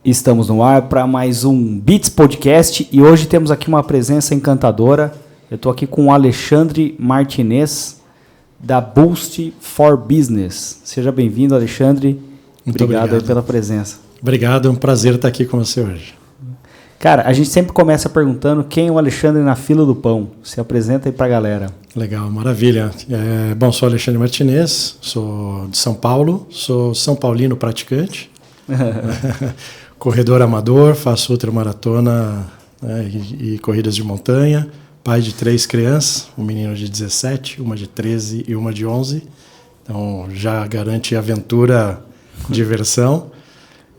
Estamos no ar para mais um Beats Podcast e hoje temos aqui uma presença encantadora. Eu estou aqui com o Alexandre Martinez, da Boost for Business. Seja bem-vindo, Alexandre. Muito obrigado aí pela presença. Obrigado, é um prazer estar aqui com você hoje. Cara, a gente sempre começa perguntando quem é o Alexandre na fila do pão. Se apresenta aí para a galera. Legal, maravilha. Bom, sou Alexandre Martinez, sou de São Paulo, sou São Paulino praticante. Corredor amador, faço ultramaratona, né, e corridas de montanha, pai de 3 crianças, um menino de 17, uma de 13 e uma de 11, então já garante aventura, diversão,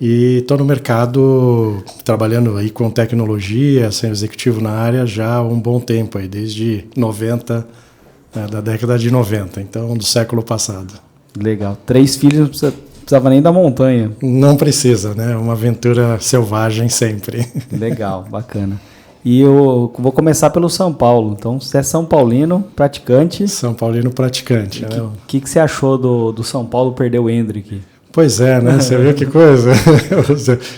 e estou no mercado trabalhando aí com tecnologia, sendo executivo na área já há um bom tempo, aí, desde 90, da década de 90, então do século passado. Legal, 3 filhos, não precisava nem da montanha. Não precisa, né? Uma aventura selvagem sempre. Legal, bacana. E eu vou começar pelo São Paulo. Então, você é São Paulino, praticante. São Paulino praticante. O que você achou do São Paulo perder o Hendrick? Pois é, né? Você viu que coisa?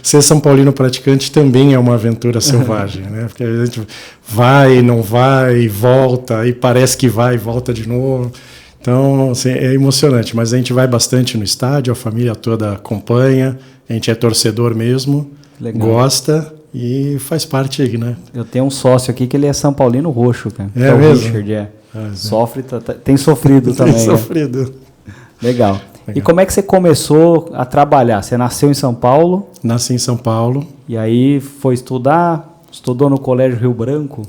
Ser São Paulino praticante também é uma aventura selvagem, né? Porque a gente vai, não vai, volta, e parece que vai e volta de novo. Então, assim, é emocionante, mas a gente vai bastante no estádio, a família toda acompanha, a gente é torcedor mesmo, legal, gosta e faz parte, né? Eu tenho um sócio aqui que ele é São Paulino roxo, cara. É o mesmo? Richard, Sofre, tem sofrido também. Tem sofrido. Legal. E como é que você começou a trabalhar? Você nasceu em São Paulo? Nasci em São Paulo. E aí foi estudar? Estudou no Colégio Rio Branco?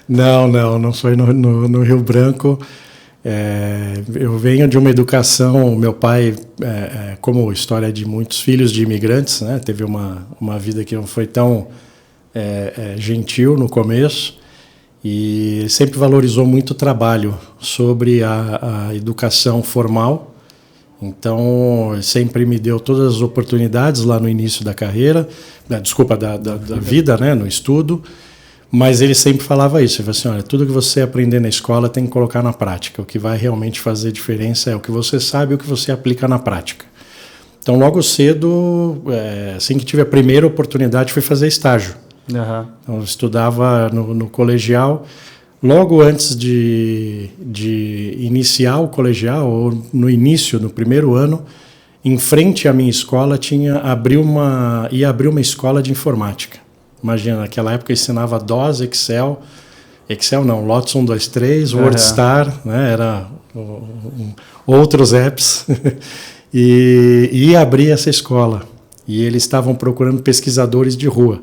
Não foi no Rio Branco. Eu venho de uma educação, meu pai, como história de muitos filhos de imigrantes, né, teve uma vida que não foi tão gentil no começo e sempre valorizou muito o trabalho sobre a educação formal. Então, sempre me deu todas as oportunidades lá no início da carreira, da vida, né, no estudo, mas ele sempre falava isso, ele falava assim, olha, tudo que você aprender na escola tem que colocar na prática, o que vai realmente fazer diferença é o que você sabe e o que você aplica na prática. Então, logo cedo, assim que tive a primeira oportunidade, fui fazer estágio. Uhum. Então, eu estudava no colegial. Logo antes de iniciar o colegial, ou no início, no primeiro ano, em frente à minha escola ia abrir uma escola de informática. Imagina, naquela época eu ensinava DOS, Excel não, Lotus 1, 2, 3, WordStar, né, era outros apps, e ia abrir essa escola. E eles estavam procurando pesquisadores de rua.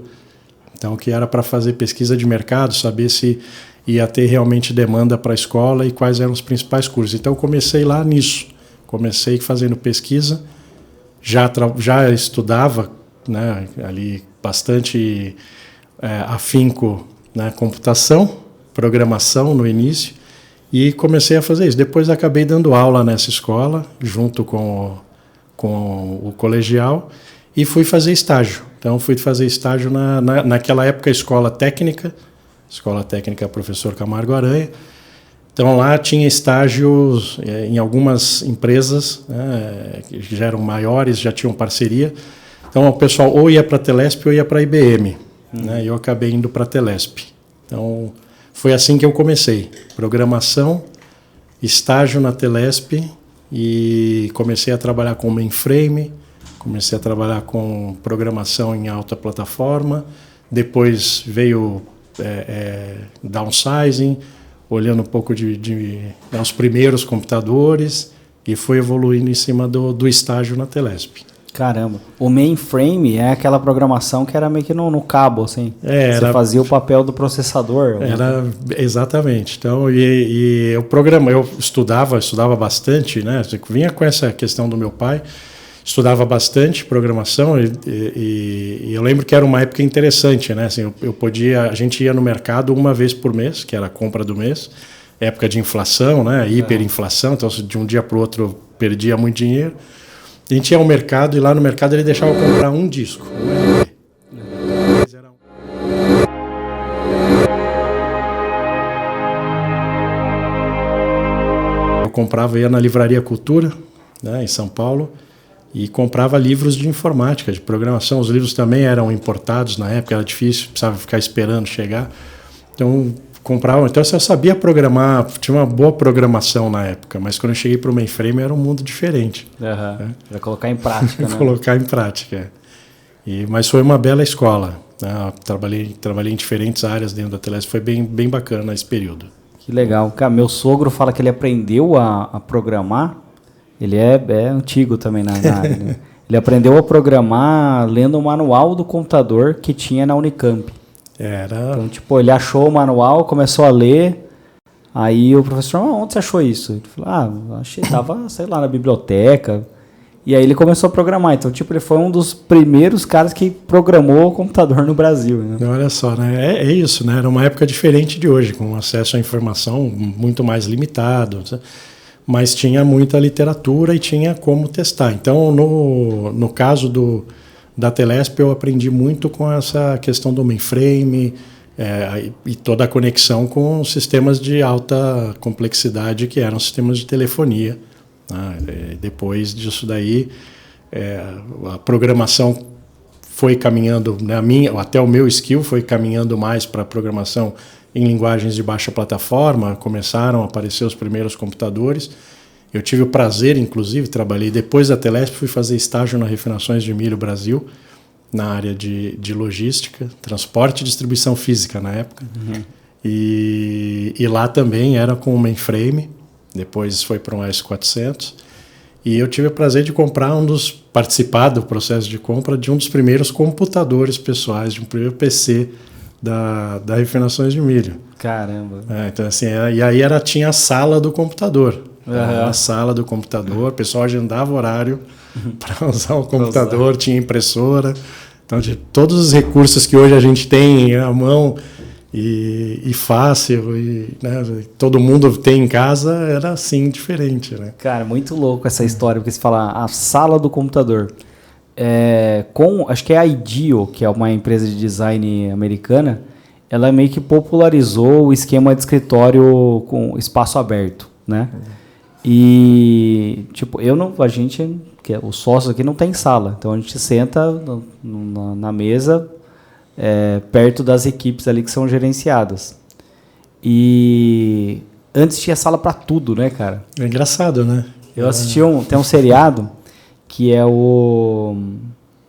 Então, que era para fazer pesquisa de mercado, saber se ia ter realmente demanda para a escola e quais eram os principais cursos. Então, eu comecei lá nisso. Comecei fazendo pesquisa, já estudava, né, ali bastante afinco na computação, programação no início, e comecei a fazer isso. Depois acabei dando aula nessa escola, junto com o colegial, e fui fazer estágio. Então, fui fazer estágio naquela época, Escola Técnica Professor Camargo Aranha. Então, lá tinha estágios em algumas empresas, né, que já eram maiores, já tinham parceria. Então, o pessoal ou ia para a Telesp ou ia para a IBM. Né, e eu acabei indo para a Telesp. Então, foi assim que eu comecei. Programação, estágio na Telesp e comecei a trabalhar com mainframe, comecei a trabalhar com programação em alta plataforma. Depois veio downsizing, olhando um pouco os primeiros computadores e foi evoluindo em cima do estágio na Telesp. Caramba, o mainframe é aquela programação que era meio que no cabo, assim. Você fazia o papel do processador. Exatamente. Então, eu estudava bastante, né? Vinha com essa questão do meu pai. Estudava bastante programação e eu lembro que era uma época interessante, né? Assim, a gente ia no mercado uma vez por mês, que era a compra do mês, época de inflação, né? Hiperinflação, então de um dia para o outro eu perdia muito dinheiro. A gente ia ao mercado e lá no mercado ele deixava eu comprar um disco, um LP. Eu comprava, ia na Livraria Cultura, né, em São Paulo, e comprava livros de informática, de programação. Os livros também eram importados na época, era difícil, precisava ficar esperando chegar. Então, comprava. Então, eu sabia programar, tinha uma boa programação na época, mas quando eu cheguei para o mainframe era um mundo diferente. Para colocar em prática, né? Colocar em prática. Mas foi uma bela escola. Né? Trabalhei em diferentes áreas dentro da Telesp, foi bem bacana esse período. Que legal. Cara, meu sogro fala que ele aprendeu a programar. Ele é antigo também na área. Né? Ele aprendeu a programar lendo o manual do computador que tinha na Unicamp. Então, tipo, ele achou o manual, começou a ler. Aí o professor, onde você achou isso? Ele falou, achei, tava, sei lá, na biblioteca. E aí ele começou a programar. Então, tipo, ele foi um dos primeiros caras que programou o computador no Brasil. Né? Olha só, né? É isso, né? Era uma época diferente de hoje, com acesso à informação muito mais limitado. Mas tinha muita literatura e tinha como testar. Então, no caso da Telesp, eu aprendi muito com essa questão do mainframe e toda a conexão com sistemas de alta complexidade, que eram sistemas de telefonia. Depois disso daí, a programação foi caminhando, né, até o meu skill foi caminhando mais para a programação em linguagens de baixa plataforma, começaram a aparecer os primeiros computadores. Eu tive o prazer, inclusive, trabalhei depois da Telesp, fui fazer estágio na Refinações de Milho Brasil, na área de logística, transporte e distribuição física na época. Uhum. E lá também era com o mainframe, depois foi para um S400. E eu tive o prazer de participar do processo de compra de um dos primeiros computadores pessoais, de um primeiro PC da Refinações de Milho. Caramba! Então, assim, e aí tinha a sala do computador. A sala do computador, o pessoal agendava horário para usar o computador, tinha impressora. Então, de todos os recursos que hoje a gente tem à mão e fácil, né, todo mundo tem em casa, era assim diferente. Né? Cara, muito louco essa história, porque você fala a sala do computador. Acho que é a IDEO, que é uma empresa de design americana, ela meio que popularizou o esquema de escritório com espaço aberto, né? E, tipo, os sócios aqui não tem sala, então a gente senta na mesa perto das equipes ali que são gerenciadas. E antes tinha sala para tudo, né, cara? É engraçado, né? Eu assisti tem um seriado que é o...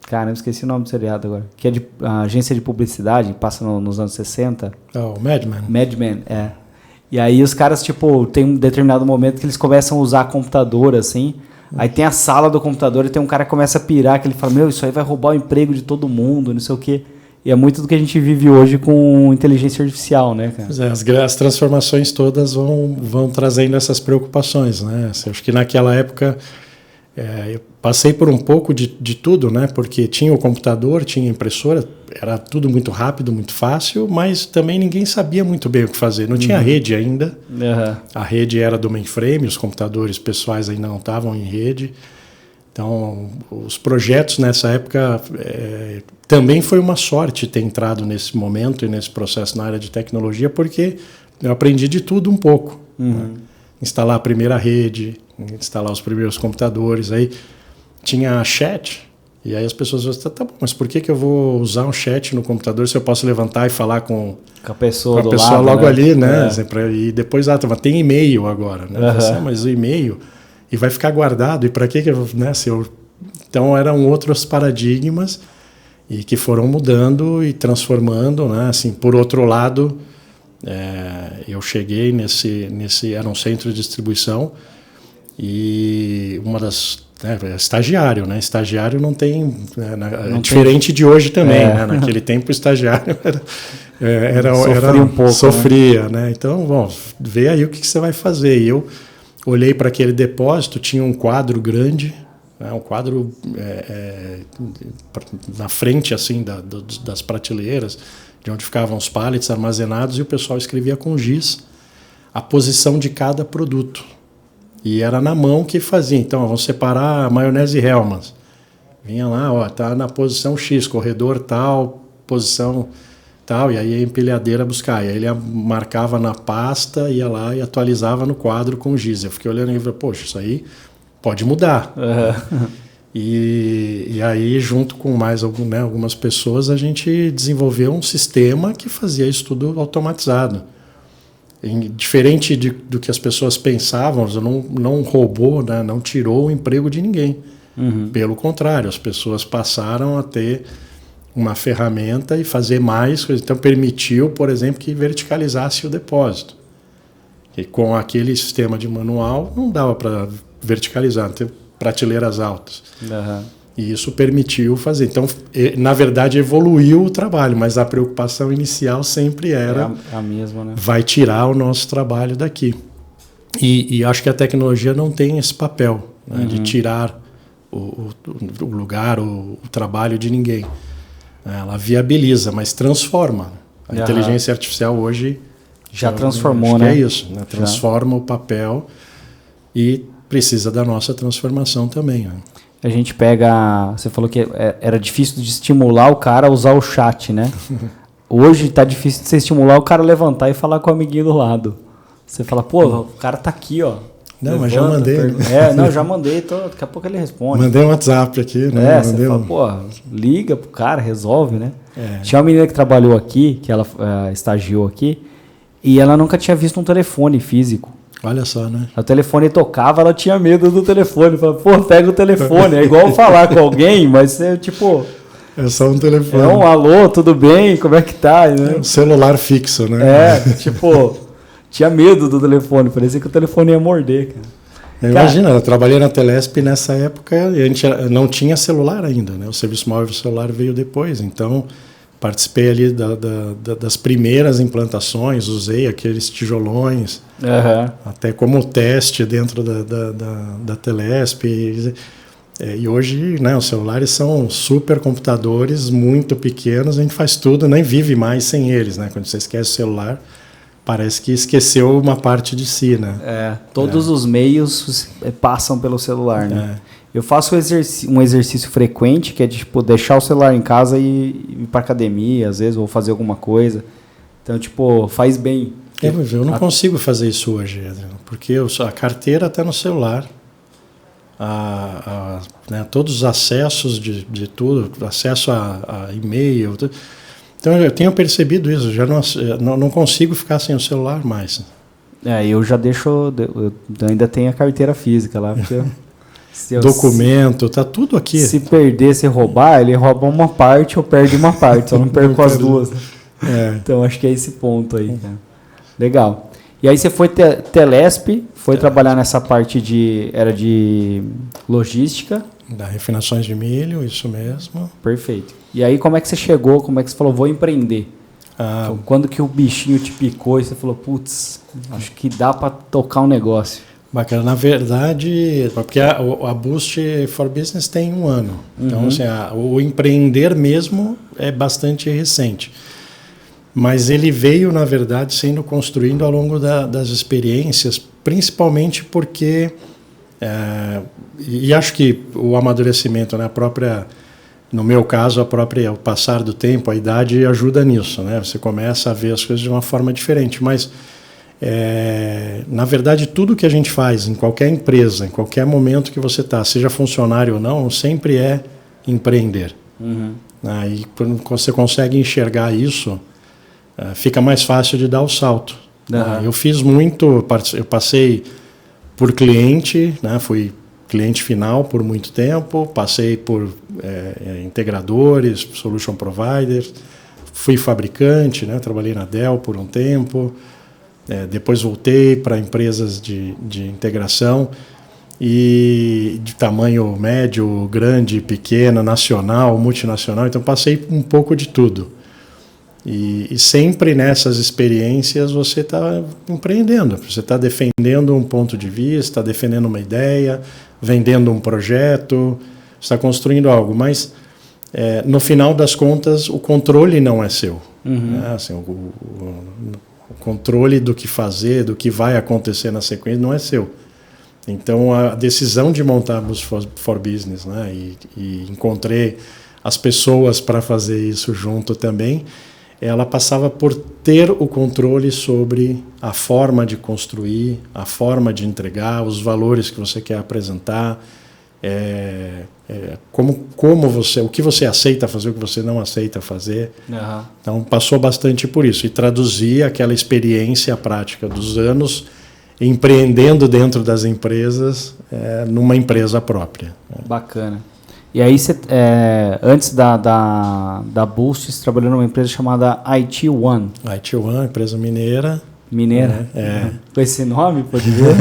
Cara, eu esqueci o nome do seriado agora. Que é de agência de publicidade, passa nos anos 60. Oh, Mad Men. Mad Men, E aí os caras, tipo, tem um determinado momento que eles começam a usar computador, assim. Aí tem a sala do computador e tem um cara que começa a pirar, que ele fala, isso aí vai roubar o emprego de todo mundo, não sei o quê. E é muito do que a gente vive hoje com inteligência artificial, né, cara? Pois as transformações todas vão trazendo essas preocupações, né? Acho que naquela época eu passei por um pouco de tudo, né? Porque tinha o computador, tinha a impressora, era tudo muito rápido, muito fácil, mas também ninguém sabia muito bem o que fazer. Não tinha rede ainda. A rede era do mainframe, os computadores pessoais ainda não estavam em rede. Então, os projetos nessa época também foi uma sorte ter entrado nesse momento e nesse processo na área de tecnologia, porque eu aprendi de tudo um pouco. Né? Instalar a primeira rede, instalar os primeiros computadores, aí tinha chat, e aí as pessoas falam, tá bom, mas por que eu vou usar um chat no computador se eu posso levantar e falar com a pessoa lado, logo né? Ali, né? E depois, tem e-mail agora, né? Mas o e-mail... E vai ficar guardado, e para que eu... Né, Então, eram outros paradigmas e que foram mudando e transformando, né? Assim, por outro lado, eu cheguei era um centro de distribuição e uma das... estagiário, né? Estagiário não tem... diferente de hoje também, né? Naquele tempo, o estagiário sofria um pouco. Sofria, né? Então, bom, vê aí o que você vai fazer. E eu olhei para aquele depósito, tinha um quadro grande, um quadro na frente assim das prateleiras, de onde ficavam os pallets armazenados, e o pessoal escrevia com giz a posição de cada produto. E era na mão que fazia. Então, vamos separar a maionese Hellmann's. Vinha lá, tá na posição X, corredor tal, posição tal, e aí a empilhadeira buscar. E aí ele marcava na pasta, ia lá e atualizava no quadro com giz. Eu fiquei olhando e falei, poxa, isso aí pode mudar. E aí, junto com mais algumas pessoas, a gente desenvolveu um sistema que fazia isso tudo automatizado. Diferente do que as pessoas pensavam, não roubou, né, não tirou o emprego de ninguém. Pelo contrário, as pessoas passaram a ter uma ferramenta e fazer mais coisas. Então, permitiu, por exemplo, que verticalizasse o depósito. E com aquele sistema de manual, não dava para verticalizar, ter prateleiras altas. E isso permitiu fazer. Então, na verdade, evoluiu o trabalho, mas a preocupação inicial sempre era a mesma, né? Vai tirar o nosso trabalho daqui. E acho que a tecnologia não tem esse papel, né, de tirar o lugar, o trabalho de ninguém. Ela viabiliza, mas transforma. A inteligência artificial hoje já transformou, né? É isso, né? Transforma o papel e precisa da nossa transformação também. Né? A gente pega... Você falou que era difícil de estimular o cara a usar o chat, né? Hoje tá difícil de você estimular o cara a levantar e falar com o amiguinho do lado. Você fala, pô, o cara tá aqui, ó. Não, mas já mandei. Já mandei. Daqui a pouco ele responde. Mandei um WhatsApp aqui, né? Você fala, pô, liga pro cara, resolve, né? Tinha uma menina que trabalhou aqui, que ela estagiou aqui, e ela nunca tinha visto um telefone físico. Olha só, né? O telefone tocava, ela tinha medo do telefone. Falava, pô, pega o telefone. É igual falar com alguém, mas é tipo... É só um telefone. É um alô, tudo bem? Como é que tá? Né? É um celular fixo, né? Tipo, tinha medo do telefone. Parecia que o telefone ia morder, cara. Imagina, eu trabalhei na Telesp nessa época e a gente não tinha celular ainda, né? O serviço móvel celular veio depois, então participei ali das primeiras implantações, usei aqueles tijolões, até como teste dentro da Telesp. E hoje, né, os celulares são supercomputadores muito pequenos, a gente faz tudo, nem vive mais sem eles, né? Quando você esquece o celular, parece que esqueceu uma parte de si, né? Todos os meios passam pelo celular, né? Eu faço um exercício frequente, que é de tipo, deixar o celular em casa e ir para academia, às vezes, ou fazer alguma coisa. Então, tipo, faz bem. Eu não consigo fazer isso hoje, Adriano, porque a carteira está no celular. Né, todos os acessos de tudo, acesso a e-mail. Então eu tenho percebido isso, já não consigo ficar sem o celular mais. Eu já deixo, eu ainda tenho a carteira física lá, porque documento, tá tudo aqui. Se perder, se roubar, ele rouba uma parte ou perde uma parte, só não perco as duas. Então acho que é esse ponto aí. Cara. Legal. E aí você foi Telesp, foi trabalhar nessa parte era de logística. Da refinações de milho, isso mesmo. Perfeito. E aí como é que você chegou, como é que você falou, vou empreender? Então, quando que o bichinho te picou e você falou, putz, acho que dá para tocar um negócio? Bacana, na verdade, porque a Boost for Business tem 1 ano. Então, assim, o empreender mesmo é bastante recente. Mas ele veio, na verdade, sendo construído ao longo das experiências, principalmente porque, e acho que o amadurecimento, né, no meu caso, o passar do tempo, a idade ajuda nisso, né? Você começa a ver as coisas de uma forma diferente, mas, na verdade, tudo que a gente faz em qualquer empresa, em qualquer momento que você está, seja funcionário ou não, sempre é empreender. E quando você consegue enxergar isso, fica mais fácil de dar o salto. Eu fiz muito, eu passei por cliente, né, fui cliente final por muito tempo, passei por integradores, solution providers, fui fabricante, né, trabalhei na Dell por um tempo, depois voltei para empresas de integração e de tamanho médio, grande, pequena, nacional, multinacional, então passei um pouco de tudo. E sempre nessas experiências você está empreendendo, você está defendendo um ponto de vista, defendendo uma ideia, vendendo um projeto, está construindo algo, mas no final das contas o controle não é seu. Né? Assim, o controle do que fazer, do que vai acontecer na sequência não é seu. Então a decisão de montar a Boost for Business, né? e encontrei as pessoas para fazer isso junto também, ela passava por ter o controle sobre a forma de construir, a forma de entregar, os valores que você quer apresentar. o que você aceita fazer, o que você não aceita fazer. Uhum. Então, passou bastante por isso. E traduzir aquela experiência prática dos anos empreendendo dentro das empresas numa empresa própria. Bacana. E aí, antes da Boost, você trabalhou numa empresa chamada IT One. IT One, empresa mineira. Mineira? Com esse nome, pode ver?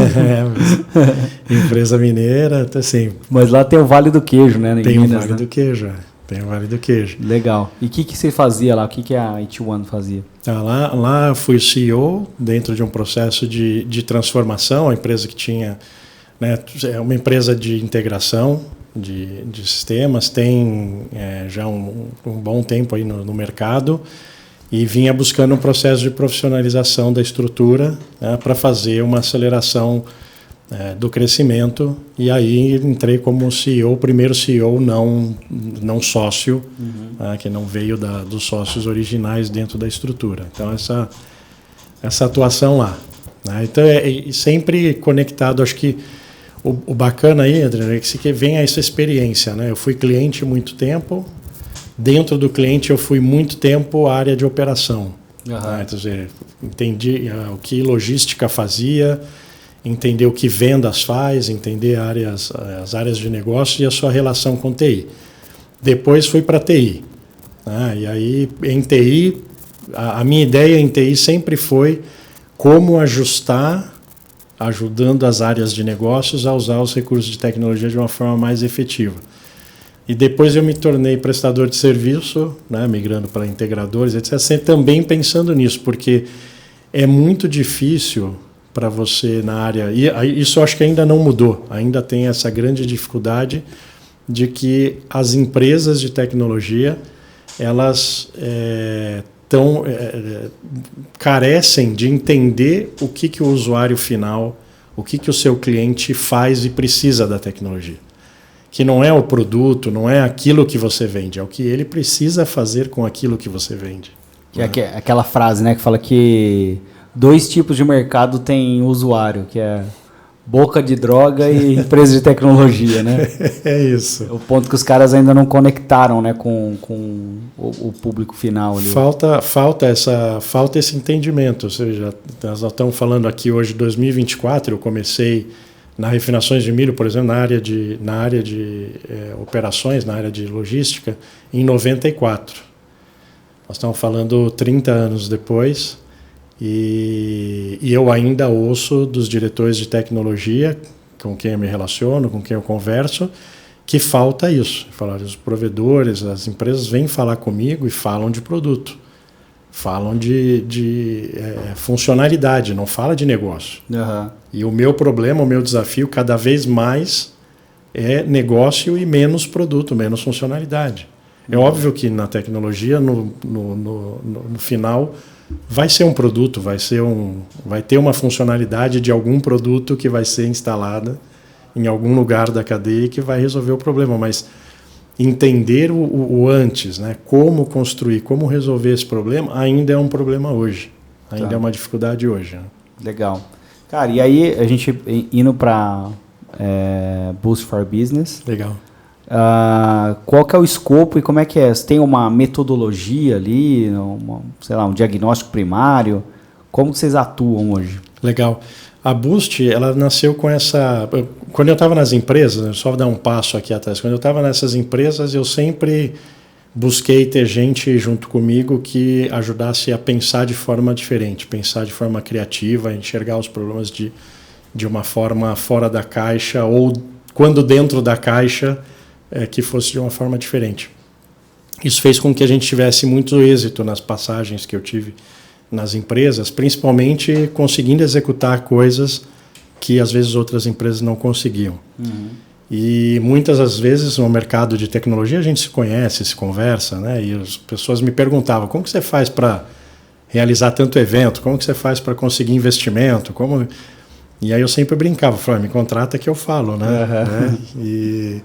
Empresa mineira, assim. Mas lá tem o Vale do Queijo, né? Tem Minas, o Vale do Queijo, Tem o Vale do Queijo. Legal. E o que você fazia lá? O que a IT One fazia? Lá fui CEO dentro de um processo de transformação, a empresa que tinha, né, é uma empresa de integração de sistemas, tem já um bom tempo aí no mercado, e vinha buscando um processo de profissionalização da estrutura, né, para fazer uma aceleração do crescimento. E aí entrei como CEO, primeiro CEO não sócio, que não veio dos sócios originais dentro da estrutura. Então essa atuação lá, né? Então sempre conectado. Acho que o bacana aí, Adriano, é que vem essa experiência, né? Eu fui cliente muito tempo. Dentro do cliente eu fui muito tempo área de operação. Né? Quer dizer, entendi o que logística fazia, entender o que vendas faz, entender as áreas de negócio e a sua relação com TI. Depois fui para TI. E aí, em TI, a minha ideia em TI sempre foi como ajustar, ajudando as áreas de negócios a usar os recursos de tecnologia de uma forma mais efetiva. E depois eu me tornei prestador de serviço, né, migrando para integradores, etc., também pensando nisso, porque é muito difícil para você na área, e isso eu acho que ainda não mudou, ainda tem essa grande dificuldade de que as empresas de tecnologia, elas carecem de entender o que o usuário final, o que o seu cliente faz e precisa da tecnologia. Que não é o produto, não é aquilo que você vende, é o que ele precisa fazer com aquilo que você vende. Que é aquela frase, né, que fala que 2 tipos de mercado tem usuário, que é boca de droga e empresa de tecnologia, né? É isso. O ponto que os caras ainda não conectaram, né, com o público final ali. Falta esse entendimento. Ou seja, nós estamos falando aqui hoje de 2024, eu comecei na refinações de milho, por exemplo, na área de operações, na área de logística, em 94. Nós estamos falando 30 anos depois. E eu ainda ouço dos diretores de tecnologia, com quem eu me relaciono, com quem eu converso, que falta isso. Falaram, os provedores, as empresas vêm falar comigo e falam de produto. Falam de funcionalidade, não fala de negócio. Uhum. E o meu problema, o meu desafio, cada vez mais é negócio e menos produto, menos funcionalidade. É óbvio que na tecnologia, no final, vai ser um produto, vai ter uma funcionalidade de algum produto que vai ser instalada em algum lugar da cadeia que vai resolver o problema, mas entender o antes, né? Como construir, como resolver esse problema, ainda é um problema hoje, ainda é uma dificuldade hoje. Né? Legal. Cara, e aí a gente indo para Boost for Business. Legal. Qual que é o escopo e como é que é? Você tem uma metodologia ali, um diagnóstico primário? Como que vocês atuam hoje? Legal. A Boost, ela nasceu com essa... Quando eu estava nas empresas, só dar um passo aqui atrás, quando eu estava nessas empresas, eu sempre busquei ter gente junto comigo que ajudasse a pensar de forma diferente, pensar de forma criativa, enxergar os problemas de uma forma fora da caixa ou, quando dentro da caixa, que fosse de uma forma diferente. Isso fez com que a gente tivesse muito êxito nas passagens que eu tive nas empresas, principalmente conseguindo executar coisas que às vezes outras empresas não conseguiam. Uhum. E muitas das vezes no mercado de tecnologia a gente se conhece, se conversa, né? E as pessoas me perguntavam, como que você faz para realizar tanto evento? Como que você faz para conseguir investimento? E aí eu sempre brincava, falava, me contrata que eu falo, né? Uhum. Né?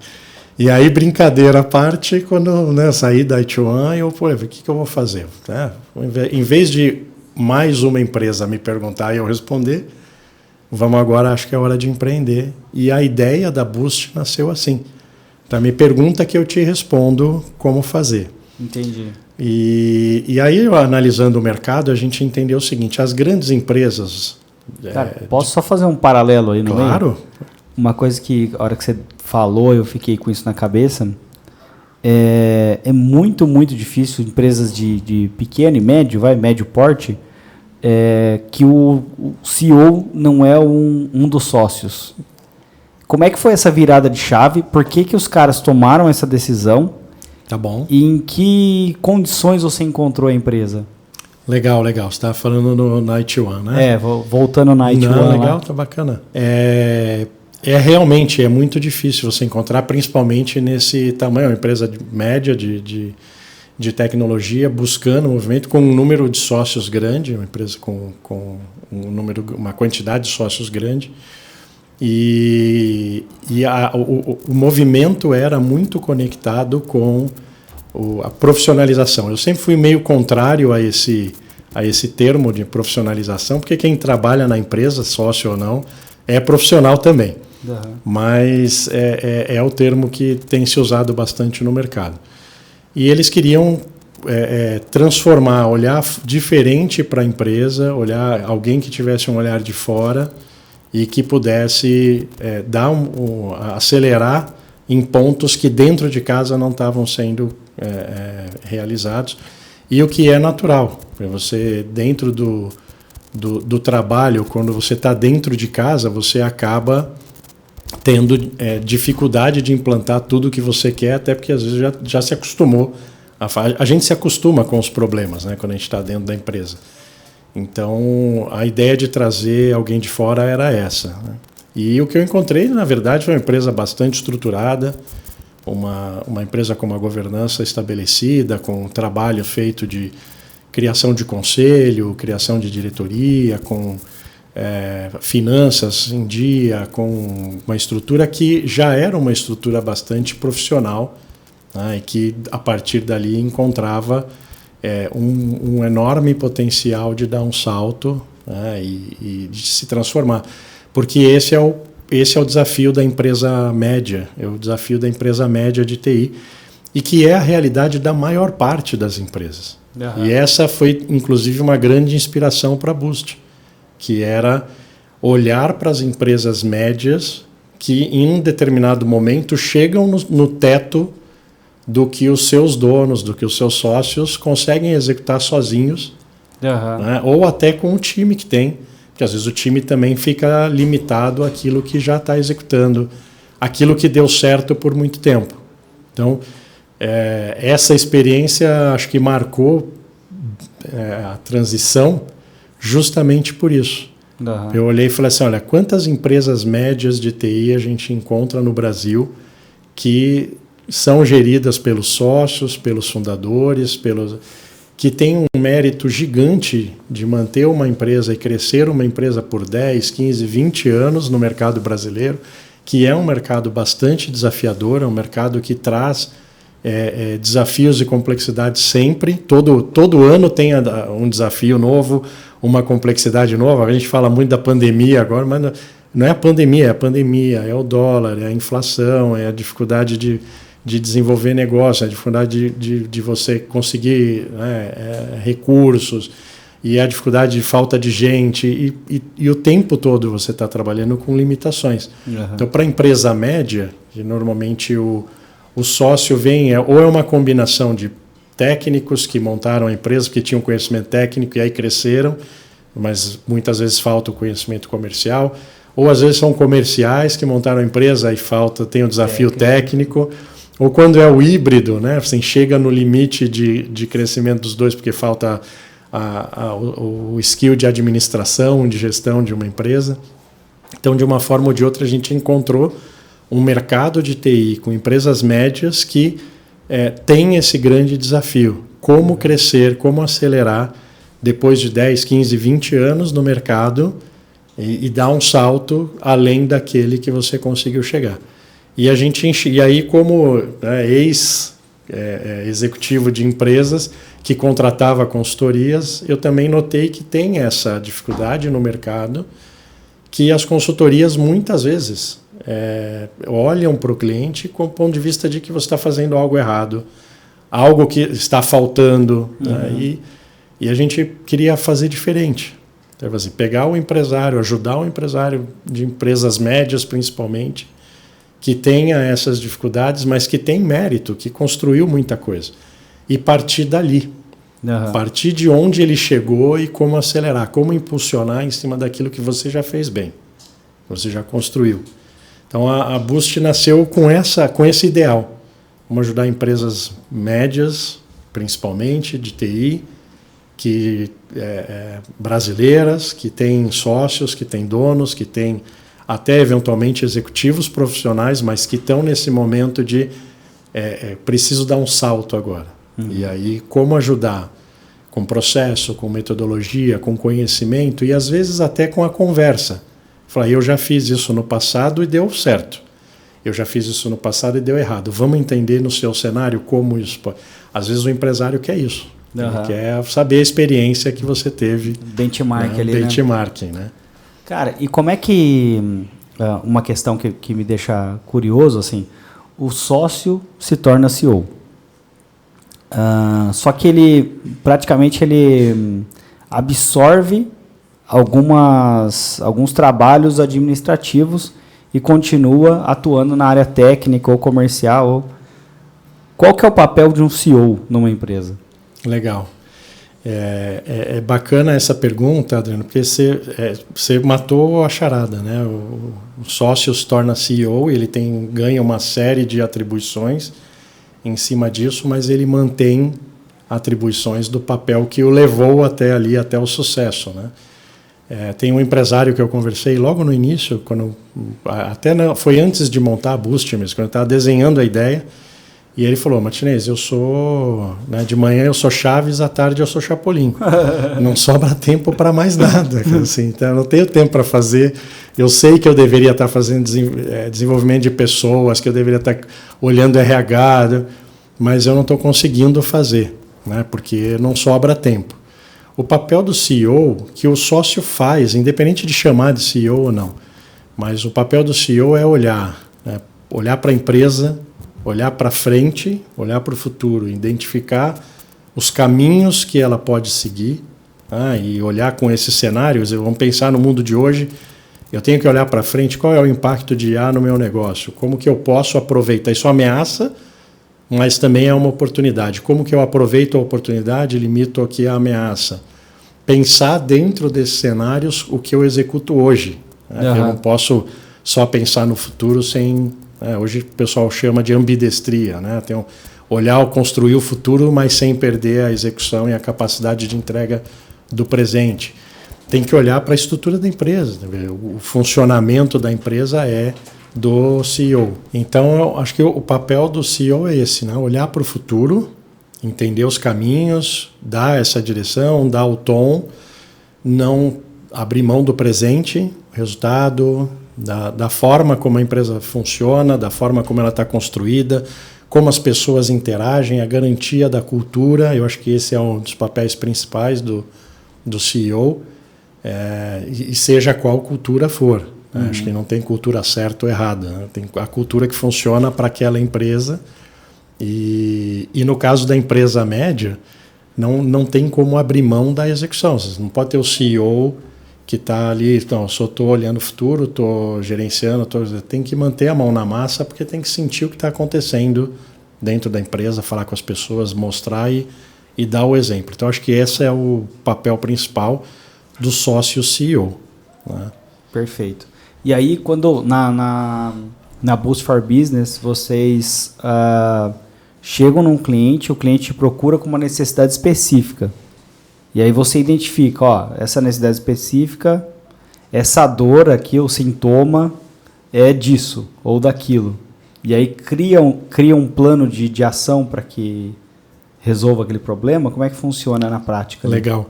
E aí, brincadeira à parte, quando eu saí da IT One, eu falei, o que eu vou fazer? Em vez de mais uma empresa me perguntar e eu responder, vamos agora, acho que é hora de empreender. E a ideia da Boost nasceu assim. Então, me pergunta que eu te respondo como fazer. Entendi. E aí, analisando o mercado, a gente entendeu o seguinte, as grandes empresas... Cara, posso só fazer um paralelo aí no meio? Claro. Uma coisa que, a hora que você falou, eu fiquei com isso na cabeça, é muito, muito difícil, empresas de pequeno e médio, médio porte, que o CEO não é um dos sócios. Como é que foi essa virada de chave? Por que os caras tomaram essa decisão? Tá bom. E em que condições você encontrou a empresa? Legal. Você estava falando no Night One, né? Voltando no Night One. Legal, lá. Tá bacana. Realmente muito difícil você encontrar, principalmente nesse tamanho, uma empresa média de tecnologia, buscando um movimento com um número de sócios grande, uma empresa com uma quantidade de sócios grande. E o movimento era muito conectado com a profissionalização. Eu sempre fui meio contrário a esse termo de profissionalização, porque quem trabalha na empresa, sócio ou não, é profissional também. Uhum. Mas é o termo que tem se usado bastante no mercado. E eles queriam transformar, olhar diferente para a empresa, olhar alguém que tivesse um olhar de fora e que pudesse acelerar em pontos que dentro de casa não estavam sendo realizados. E o que é natural, você dentro do trabalho, quando você está dentro de casa, você acaba tendo dificuldade de implantar tudo o que você quer, até porque às vezes já se acostumou. A gente se acostuma com os problemas, né, quando a gente está dentro da empresa. Então, a ideia de trazer alguém de fora era essa, né? E o que eu encontrei, na verdade, foi uma empresa bastante estruturada, uma empresa com uma governança estabelecida, com um trabalho feito de criação de conselho, criação de diretoria, com finanças em dia, com uma estrutura que já era uma estrutura bastante profissional, né, e que, a partir dali, encontrava um enorme potencial de dar um salto, né, e de se transformar. Porque esse é o desafio da empresa média, é o desafio da empresa média de TI, e que é a realidade da maior parte das empresas. Uhum. E essa foi, inclusive, uma grande inspiração para a Boost, que era olhar para as empresas médias que, em um determinado momento, chegam no teto do que os seus donos, do que os seus sócios conseguem executar sozinhos, né? Ou até com o time que tem, porque às vezes o time também fica limitado àquilo que já está executando, aquilo que deu certo por muito tempo. Então, essa experiência acho que marcou a transição justamente por isso. Uhum. Eu olhei e falei assim, olha, quantas empresas médias de TI a gente encontra no Brasil que são geridas pelos sócios, pelos fundadores, que têm um mérito gigante de manter uma empresa e crescer uma empresa por 10, 15, 20 anos no mercado brasileiro, que é um mercado bastante desafiador, é um mercado que traz desafios e complexidades sempre. Todo ano tem um desafio novo, uma complexidade nova. A gente fala muito da pandemia agora, mas não é a pandemia, é o dólar, é a inflação, é a dificuldade de desenvolver negócio, a dificuldade de você conseguir recursos, e a dificuldade de falta de gente, e o tempo todo você está trabalhando com limitações. Uhum. Então, para a empresa média, que normalmente o sócio vem, ou é uma combinação de técnicos que montaram a empresa, porque tinham conhecimento técnico e aí cresceram, mas muitas vezes falta o conhecimento comercial, ou às vezes são comerciais que montaram a empresa e tem o desafio técnico. Ou quando é o híbrido, né, você chega no limite de crescimento dos dois, porque falta o skill de administração, de gestão de uma empresa. Então, de uma forma ou de outra, a gente encontrou um mercado de TI com empresas médias que tem esse grande desafio. Como crescer, como acelerar depois de 10, 15, 20 anos no mercado e dar um salto além daquele que você conseguiu chegar. E aí, como ex-executivo de empresas que contratava consultorias, eu também notei que tem essa dificuldade no mercado, que as consultorias muitas vezes olham para o cliente com o ponto de vista de que você está fazendo algo errado, algo que está faltando, né? E a gente queria fazer diferente. Então, assim, pegar o empresário, ajudar o empresário de empresas médias principalmente, que tenha essas dificuldades, mas que tem mérito, que construiu muita coisa. E partir dali. Partir de onde ele chegou e como acelerar, como impulsionar em cima daquilo que você já fez bem, você já construiu. Então a Boost nasceu com esse ideal. Vamos ajudar empresas médias, principalmente de TI, brasileiras, que têm sócios, que têm donos, que têm até eventualmente executivos profissionais, mas que estão nesse momento de preciso dar um salto agora. E aí, como ajudar? Com processo, com metodologia, com conhecimento e às vezes até com a conversa. Falar, eu já fiz isso no passado e deu certo. Eu já fiz isso no passado e deu errado. Vamos entender no seu cenário como isso pode... Às vezes o empresário quer isso. Ele quer saber a experiência que você teve. Benchmark ali, benchmarking, né? Cara, e como é que... uma questão que me deixa curioso, assim, o sócio se torna CEO. Só que ele praticamente absorve alguns trabalhos administrativos e continua atuando na área técnica ou comercial. Qual que é o papel de um CEO numa empresa? Legal. É bacana essa pergunta, Adriano, porque você matou a charada, né? O sócio se torna CEO, ele ganha uma série de atribuições em cima disso, mas ele mantém atribuições do papel que o levou até o sucesso, né? Tem um empresário que eu conversei logo no início, foi antes de montar a Boost mesmo, quando eu estava desenhando a ideia, e ele falou, Martinez, eu sou, né, de manhã eu sou Chaves, à tarde eu sou Chapolin. Não sobra tempo para mais nada. Assim, então eu não tenho tempo para fazer. Eu sei que eu deveria estar fazendo desenvolvimento de pessoas, que eu deveria estar olhando RH, mas eu não estou conseguindo fazer, né, porque não sobra tempo. O papel do CEO, que o sócio faz, independente de chamar de CEO ou não, mas o papel do CEO é olhar, né, olhar para a empresa, olhar para frente, olhar para o futuro, identificar os caminhos que ela pode seguir, e olhar com esses cenários. Vamos pensar no mundo de hoje, eu tenho que olhar para frente, qual é o impacto de IA no meu negócio, como que eu posso aproveitar, isso ameaça, mas também é uma oportunidade, como que eu aproveito a oportunidade e limito aqui a ameaça. Pensar dentro desses cenários o que eu executo hoje, né? Eu não posso só pensar no futuro sem... hoje o pessoal chama de ambidestria, né? Tem construir o futuro, mas sem perder a execução e a capacidade de entrega do presente. Tem que olhar para a estrutura da empresa, né? O funcionamento da empresa é do CEO. Então, eu acho que o papel do CEO é esse, né? Olhar para o futuro, entender os caminhos, dar essa direção, dar o tom, não abrir mão do presente, resultado... Da forma como a empresa funciona, da forma como ela está construída, como as pessoas interagem, a garantia da cultura. Eu acho que esse é um dos papéis principais do CEO, e seja qual cultura for. Acho que não tem cultura certa ou errada, né? Tem a cultura que funciona para aquela empresa. E no caso da empresa média, não tem como abrir mão da execução. Você não pode ter o CEO... que está ali, então, eu só estou olhando o futuro, estou gerenciando, tem que manter a mão na massa, porque tem que sentir o que está acontecendo dentro da empresa, falar com as pessoas, mostrar e dar o exemplo. Então, acho que esse é o papel principal do sócio CEO, né? Perfeito. E aí, quando na Boost for Business, vocês chegam num cliente, o cliente procura com uma necessidade específica. E aí você identifica, essa necessidade específica, essa dor aqui, o sintoma é disso ou daquilo. E aí cria um plano de ação para que resolva aquele problema. Como é que funciona na prática? Legal.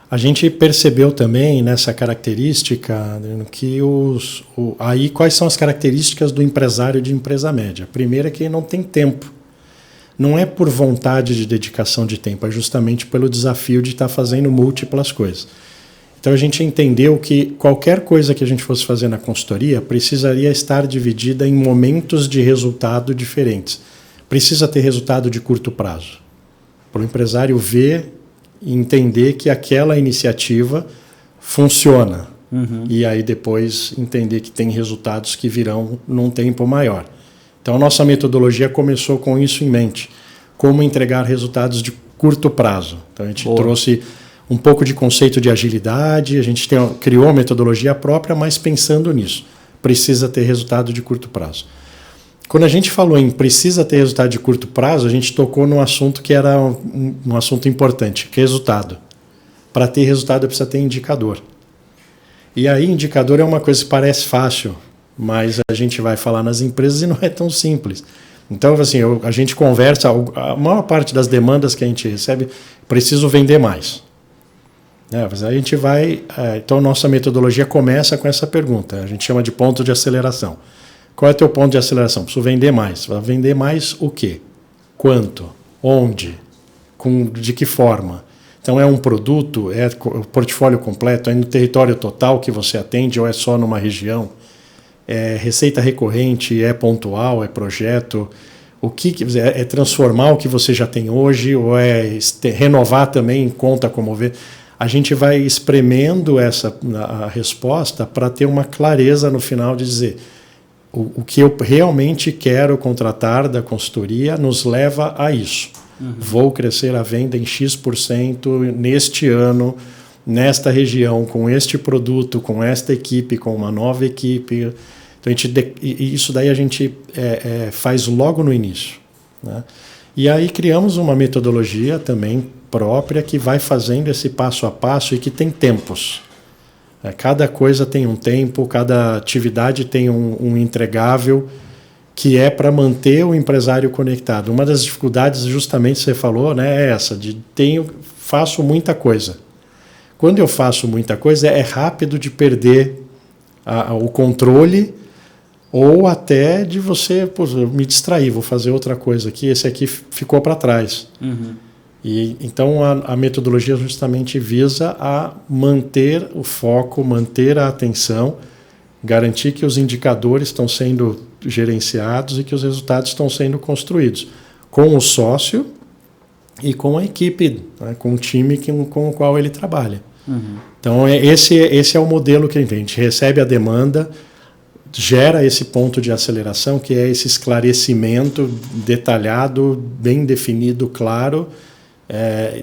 A gente percebeu também nessa característica que aí quais são as características do empresário de empresa média? A primeira é que não tem tempo. Não é por vontade de dedicação de tempo, é justamente pelo desafio de estar fazendo múltiplas coisas. Então a gente entendeu que qualquer coisa que a gente fosse fazer na consultoria precisaria estar dividida em momentos de resultado diferentes. Precisa ter resultado de curto prazo, para o empresário ver e entender que aquela iniciativa funciona. E aí depois entender que tem resultados que virão num tempo maior. Então a nossa metodologia começou com isso em mente. Como entregar resultados de curto prazo. Então a gente trouxe um pouco de conceito de agilidade, a gente criou uma metodologia própria, mas pensando nisso. Precisa ter resultado de curto prazo. Quando a gente falou em precisa ter resultado de curto prazo, a gente tocou num assunto que era um assunto importante, que é resultado. Para ter resultado precisa ter indicador. E aí indicador é uma coisa que parece fácil, mas a gente vai falar nas empresas e não é tão simples. Então, assim, a gente conversa, a maior parte das demandas que a gente recebe, preciso vender mais. Mas a gente vai... Então, nossa metodologia começa com essa pergunta. A gente chama de ponto de aceleração. Qual é o teu ponto de aceleração? Preciso vender mais. Vai vender mais o quê? Quanto? Onde? De que forma? Então, é um produto? É o portfólio completo? É no território total que você atende ou é só numa região? É receita recorrente? É pontual? É projeto? O que é transformar o que você já tem hoje ou é renovar também? Conta como ver? A gente vai espremendo a resposta para ter uma clareza no final de dizer o que eu realmente quero contratar da consultoria nos leva a isso. Vou crescer a venda em X% neste ano, nesta região, com este produto, com esta equipe, com uma nova equipe. Então, isso daí a gente faz logo no início. Né? E aí criamos uma metodologia também própria que vai fazendo esse passo a passo e que tem tempos. Cada coisa tem um tempo, cada atividade tem um entregável que é para manter o empresário conectado. Uma das dificuldades, justamente, você falou, né, é essa, faço muita coisa. Quando eu faço muita coisa, é rápido de perder o controle ou até de você, me distrair, vou fazer outra coisa aqui, esse aqui ficou para trás. Então, a metodologia justamente visa a manter o foco, manter a atenção, garantir que os indicadores estão sendo gerenciados e que os resultados estão sendo construídos com o sócio e com a equipe, né, com o time com o qual ele trabalha. Então, esse é o modelo que a gente recebe a demanda, gera esse ponto de aceleração, que é esse esclarecimento detalhado, bem definido, claro.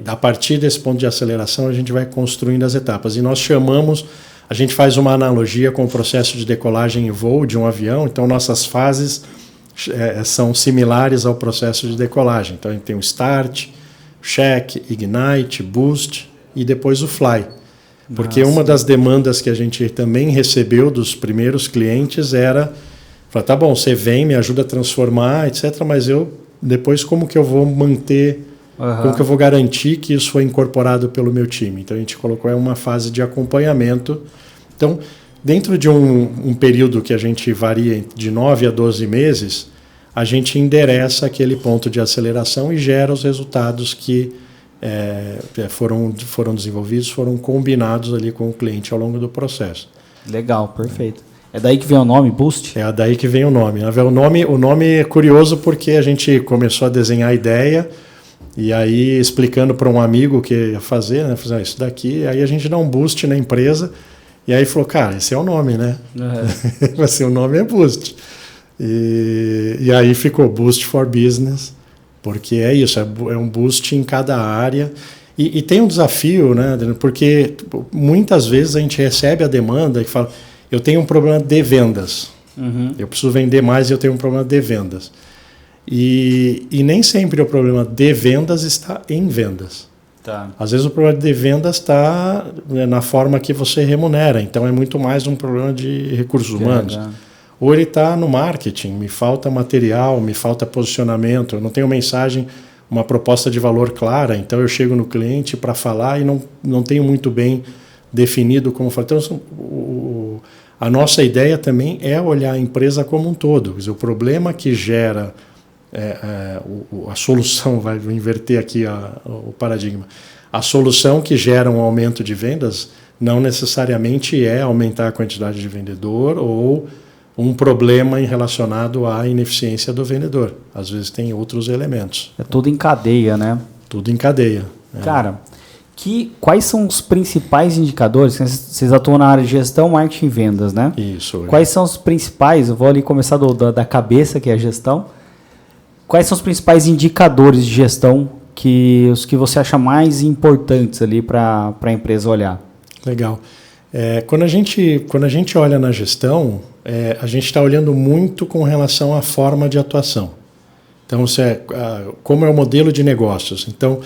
A partir desse ponto de aceleração, a gente vai construindo as etapas. E nós chamamos... A gente faz uma analogia com o processo de decolagem e voo de um avião, então nossas fases são similares ao processo de decolagem. Então a gente tem o start, check, ignite, boost e depois o fly. Porque uma das demandas que a gente também recebeu dos primeiros clientes era, tá bom, você vem, me ajuda a transformar, etc., mas depois como que eu vou manter, como que eu vou garantir que isso foi incorporado pelo meu time? Então a gente colocou uma fase de acompanhamento. Então, dentro de um período que a gente varia de 9 a 12 meses, a gente endereça aquele ponto de aceleração e gera os resultados que foram desenvolvidos, foram combinados ali com o cliente ao longo do processo. Legal, perfeito. É daí que vem o nome, Boost? É daí que vem o nome. O nome é curioso porque a gente começou a desenhar a ideia e aí explicando para um amigo que ia fazer, né? Fazer isso daqui, aí a gente dá um boost na empresa e aí falou, cara, esse é o nome, né? Assim, o nome é Boost. E aí ficou Boost for Business, porque é isso, é um boost em cada área. E tem um desafio, né? Porque muitas vezes a gente recebe a demanda e fala, eu tenho um problema de vendas. Eu preciso vender mais e eu tenho um problema de vendas. E nem sempre o problema de vendas está em vendas. Tá. Às vezes o problema de vendas está na forma que você remunera. Então é muito mais um problema de recursos humanos. Ou ele está no marketing, me falta material, me falta posicionamento, eu não tenho mensagem, uma proposta de valor clara, então eu chego no cliente para falar e não tenho muito bem definido como falar. Então, a nossa ideia também é olhar a empresa como um todo. Quer dizer, o problema que gera a solução, vou inverter aqui o paradigma, a solução que gera um aumento de vendas não necessariamente é aumentar a quantidade de vendedor ou um problema relacionado à ineficiência do vendedor. Às vezes tem outros elementos. É tudo em cadeia, né? Tudo em cadeia. Cara, quais são os principais indicadores? Vocês atuam na área de gestão, marketing e vendas, né? Isso. Quais são os principais? Eu vou ali começar da cabeça, que é a gestão. Quais são os principais indicadores de gestão os que você acha mais importantes ali para a empresa olhar? Legal. Quando a gente olha na gestão, a gente está olhando muito com relação à forma de atuação. Então, como é o modelo de negócios. Então,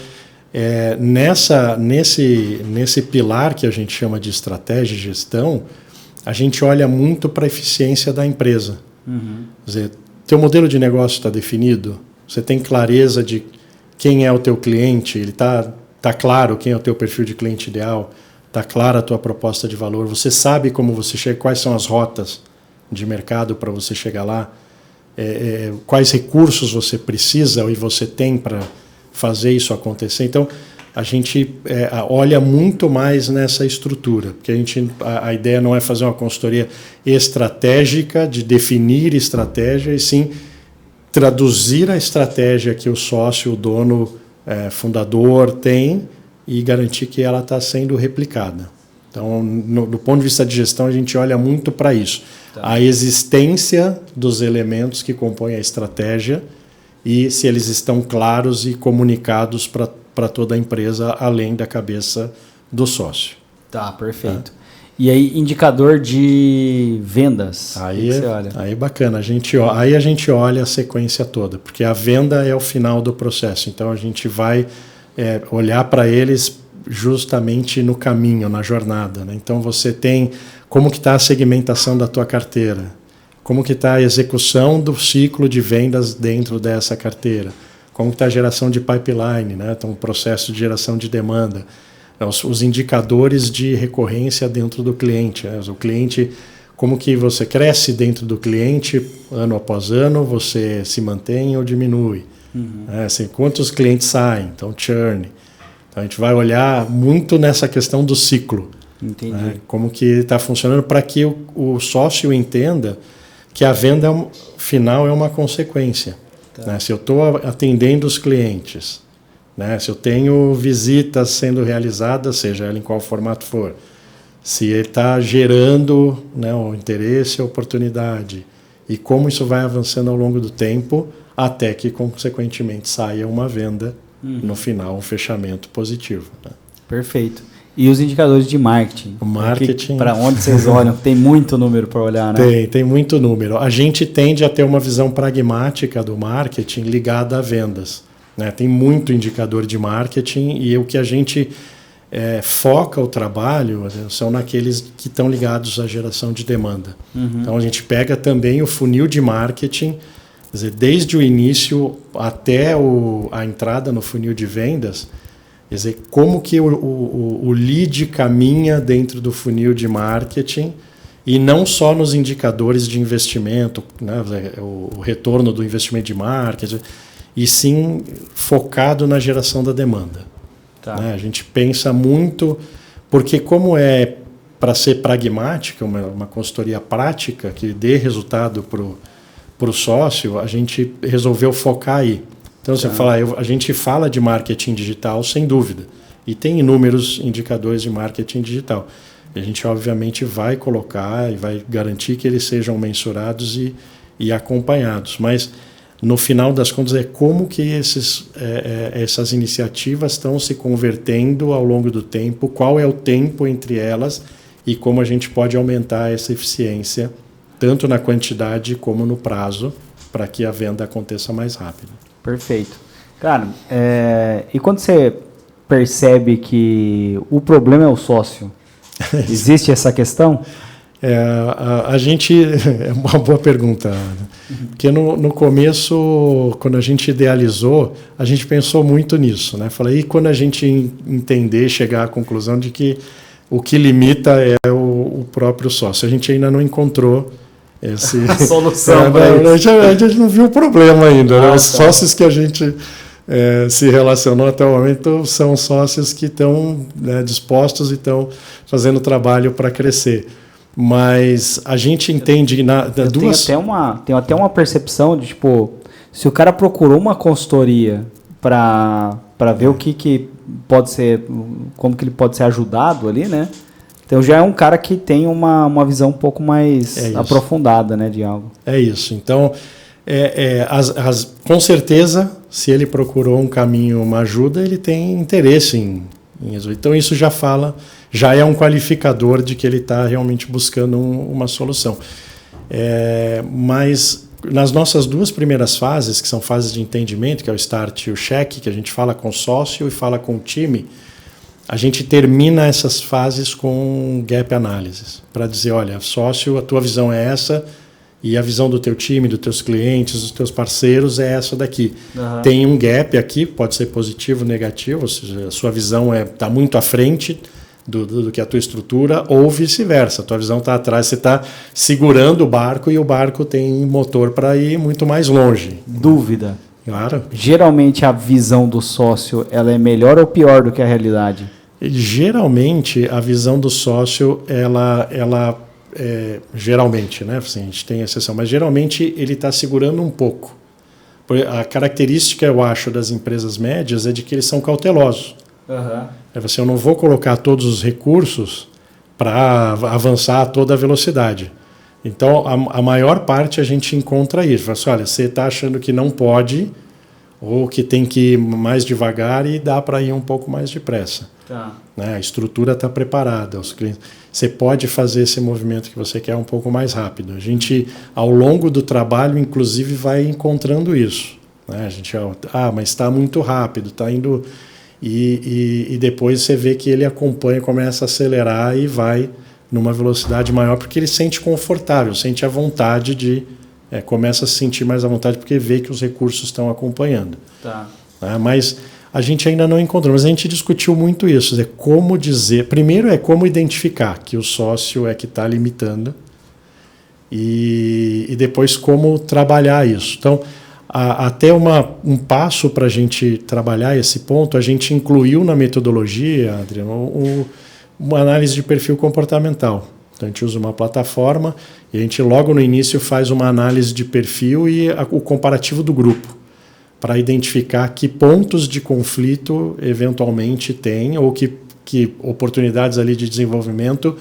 nesse pilar que a gente chama de estratégia e gestão, a gente olha muito para a eficiência da empresa. Uhum. Quer dizer, teu modelo de negócio está definido? Você tem clareza de quem é o teu cliente? Ele tá claro quem é o teu perfil de cliente ideal? Está clara a tua proposta de valor? Você sabe como você chega? Quais são as rotas de mercado para você chegar lá? Quais recursos você precisa e você tem para fazer isso acontecer? Então, a gente olha muito mais nessa estrutura, porque a ideia não é fazer uma consultoria estratégica, de definir estratégia, e sim traduzir a estratégia que o sócio, o dono, fundador tem e garantir que ela está sendo replicada. Então, do ponto de vista de gestão, a gente olha muito para isso. Tá. A existência dos elementos que compõem a estratégia e se eles estão claros e comunicados para toda a empresa, além da cabeça do sócio. Tá, perfeito. E aí, indicador de vendas. Aí você olha? Aí bacana. Aí a gente olha a sequência toda, porque a venda é o final do processo. Então, a gente vai olhar para eles justamente no caminho, na jornada, né? Então, você tem como que está a segmentação da tua carteira, como que está a execução do ciclo de vendas dentro dessa carteira, como que está a geração de pipeline, né? Então, o processo de geração de demanda, os indicadores de recorrência dentro do cliente, né? O cliente, como que você cresce dentro do cliente ano após ano, você se mantém ou diminui. Assim, quantos clientes saem, então churn. Então a gente vai olhar muito nessa questão do ciclo. Entendi. Né? Como que está funcionando para que o sócio entenda que a venda final é uma consequência. Tá. Né? Se eu estou atendendo os clientes, né? Se eu tenho visitas sendo realizadas, seja ela em qual formato for, se ele está gerando, né, o interesse, a oportunidade, e como isso vai avançando ao longo do tempo, até que, consequentemente, saia uma venda, no final, um fechamento positivo. Né? Perfeito. E os indicadores de marketing? O marketing... Para onde vocês olham? Tem muito número para olhar, né? Tem muito número. A gente tende a ter uma visão pragmática do marketing ligada a vendas. Né? Tem muito indicador de marketing e o que a gente foca o trabalho são naqueles que estão ligados à geração de demanda. Então, a gente pega também o funil de marketing, quer dizer, desde o início até a entrada no funil de vendas, quer dizer, como que o lead caminha dentro do funil de marketing e não só nos indicadores de investimento, né, o retorno do investimento de marketing, e sim focado na geração da demanda. Tá. Né? A gente pensa muito, porque como é para ser pragmática, uma consultoria prática que dê resultado para o sócio, a gente resolveu focar aí. Então, você fala, a gente fala de marketing digital, sem dúvida, e tem inúmeros indicadores de marketing digital. E a gente, obviamente, vai colocar e vai garantir que eles sejam mensurados e acompanhados. Mas, no final das contas, é como que essas iniciativas estão se convertendo ao longo do tempo, qual é o tempo entre elas e como a gente pode aumentar essa eficiência, tanto na quantidade como no prazo, para que a venda aconteça mais rápido. Perfeito. Cara, e quando você percebe que o problema é o sócio, existe essa questão? A gente... É uma boa pergunta. Porque no começo, quando a gente idealizou, a gente pensou muito nisso. Né? Falei, e quando a gente entender, chegar à conclusão de que o que limita é o próprio sócio. A gente ainda não encontrou essa solução. A gente não viu o problema ainda. Né? Os sócios que a gente se relacionou até o momento são sócios que estão, né, dispostos e estão fazendo trabalho para crescer. Mas a gente entende tenho até uma percepção de, tipo, se o cara procurou uma consultoria para ver o que pode ser, como que ele pode ser ajudado ali, né? Então já é um cara que tem uma visão um pouco mais aprofundada, né, de algo. É isso. Então, com certeza, se ele procurou um caminho, uma ajuda, ele tem interesse em resolver. Então isso já é um qualificador de que ele está realmente buscando uma solução. Mas nas nossas duas primeiras fases, que são fases de entendimento, que é o start e o check, que a gente fala com o sócio e fala com o time, a gente termina essas fases com gap analysis, para dizer, olha, sócio, a tua visão é essa, e a visão do teu time, dos teus clientes, dos teus parceiros é essa daqui. Uhum. Tem um gap aqui, pode ser positivo ou negativo, ou seja, a sua visão está muito à frente do que a tua estrutura, ou vice-versa. A tua visão está atrás, você está segurando o barco e o barco tem motor para ir muito mais longe. Dúvida. Claro. Geralmente a visão do sócio ela é melhor ou pior do que a realidade? Geralmente a visão do sócio, geralmente, né? Assim, a gente tem exceção, mas geralmente ele está segurando um pouco. A característica, eu acho, das empresas médias é de que eles são cautelosos. Uhum. Eu não vou colocar todos os recursos para avançar a toda a velocidade. Então, a maior parte a gente encontra isso. Fala assim, olha, você está achando que não pode ou que tem que ir mais devagar e dá para ir um pouco mais depressa. Tá. Né? A estrutura está preparada. Os clientes, você pode fazer esse movimento que você quer um pouco mais rápido. A gente, ao longo do trabalho, inclusive, vai encontrando isso. Né? A gente, mas está muito rápido, está indo... E depois você vê que ele acompanha, começa a acelerar e vai numa velocidade maior, porque ele sente confortável, sente a vontade de... começa a se sentir mais à vontade porque vê que os recursos estão acompanhando. Tá. Mas a gente ainda não encontrou, mas a gente discutiu muito isso. Como dizer... Primeiro é como identificar que o sócio é que está limitando e depois como trabalhar isso. Então, até um passo para a gente trabalhar esse ponto, a gente incluiu na metodologia, Adriano, uma análise de perfil comportamental. Então, a gente usa uma plataforma e a gente logo no início faz uma análise de perfil e o comparativo do grupo, para identificar que pontos de conflito eventualmente tem ou que oportunidades ali de desenvolvimento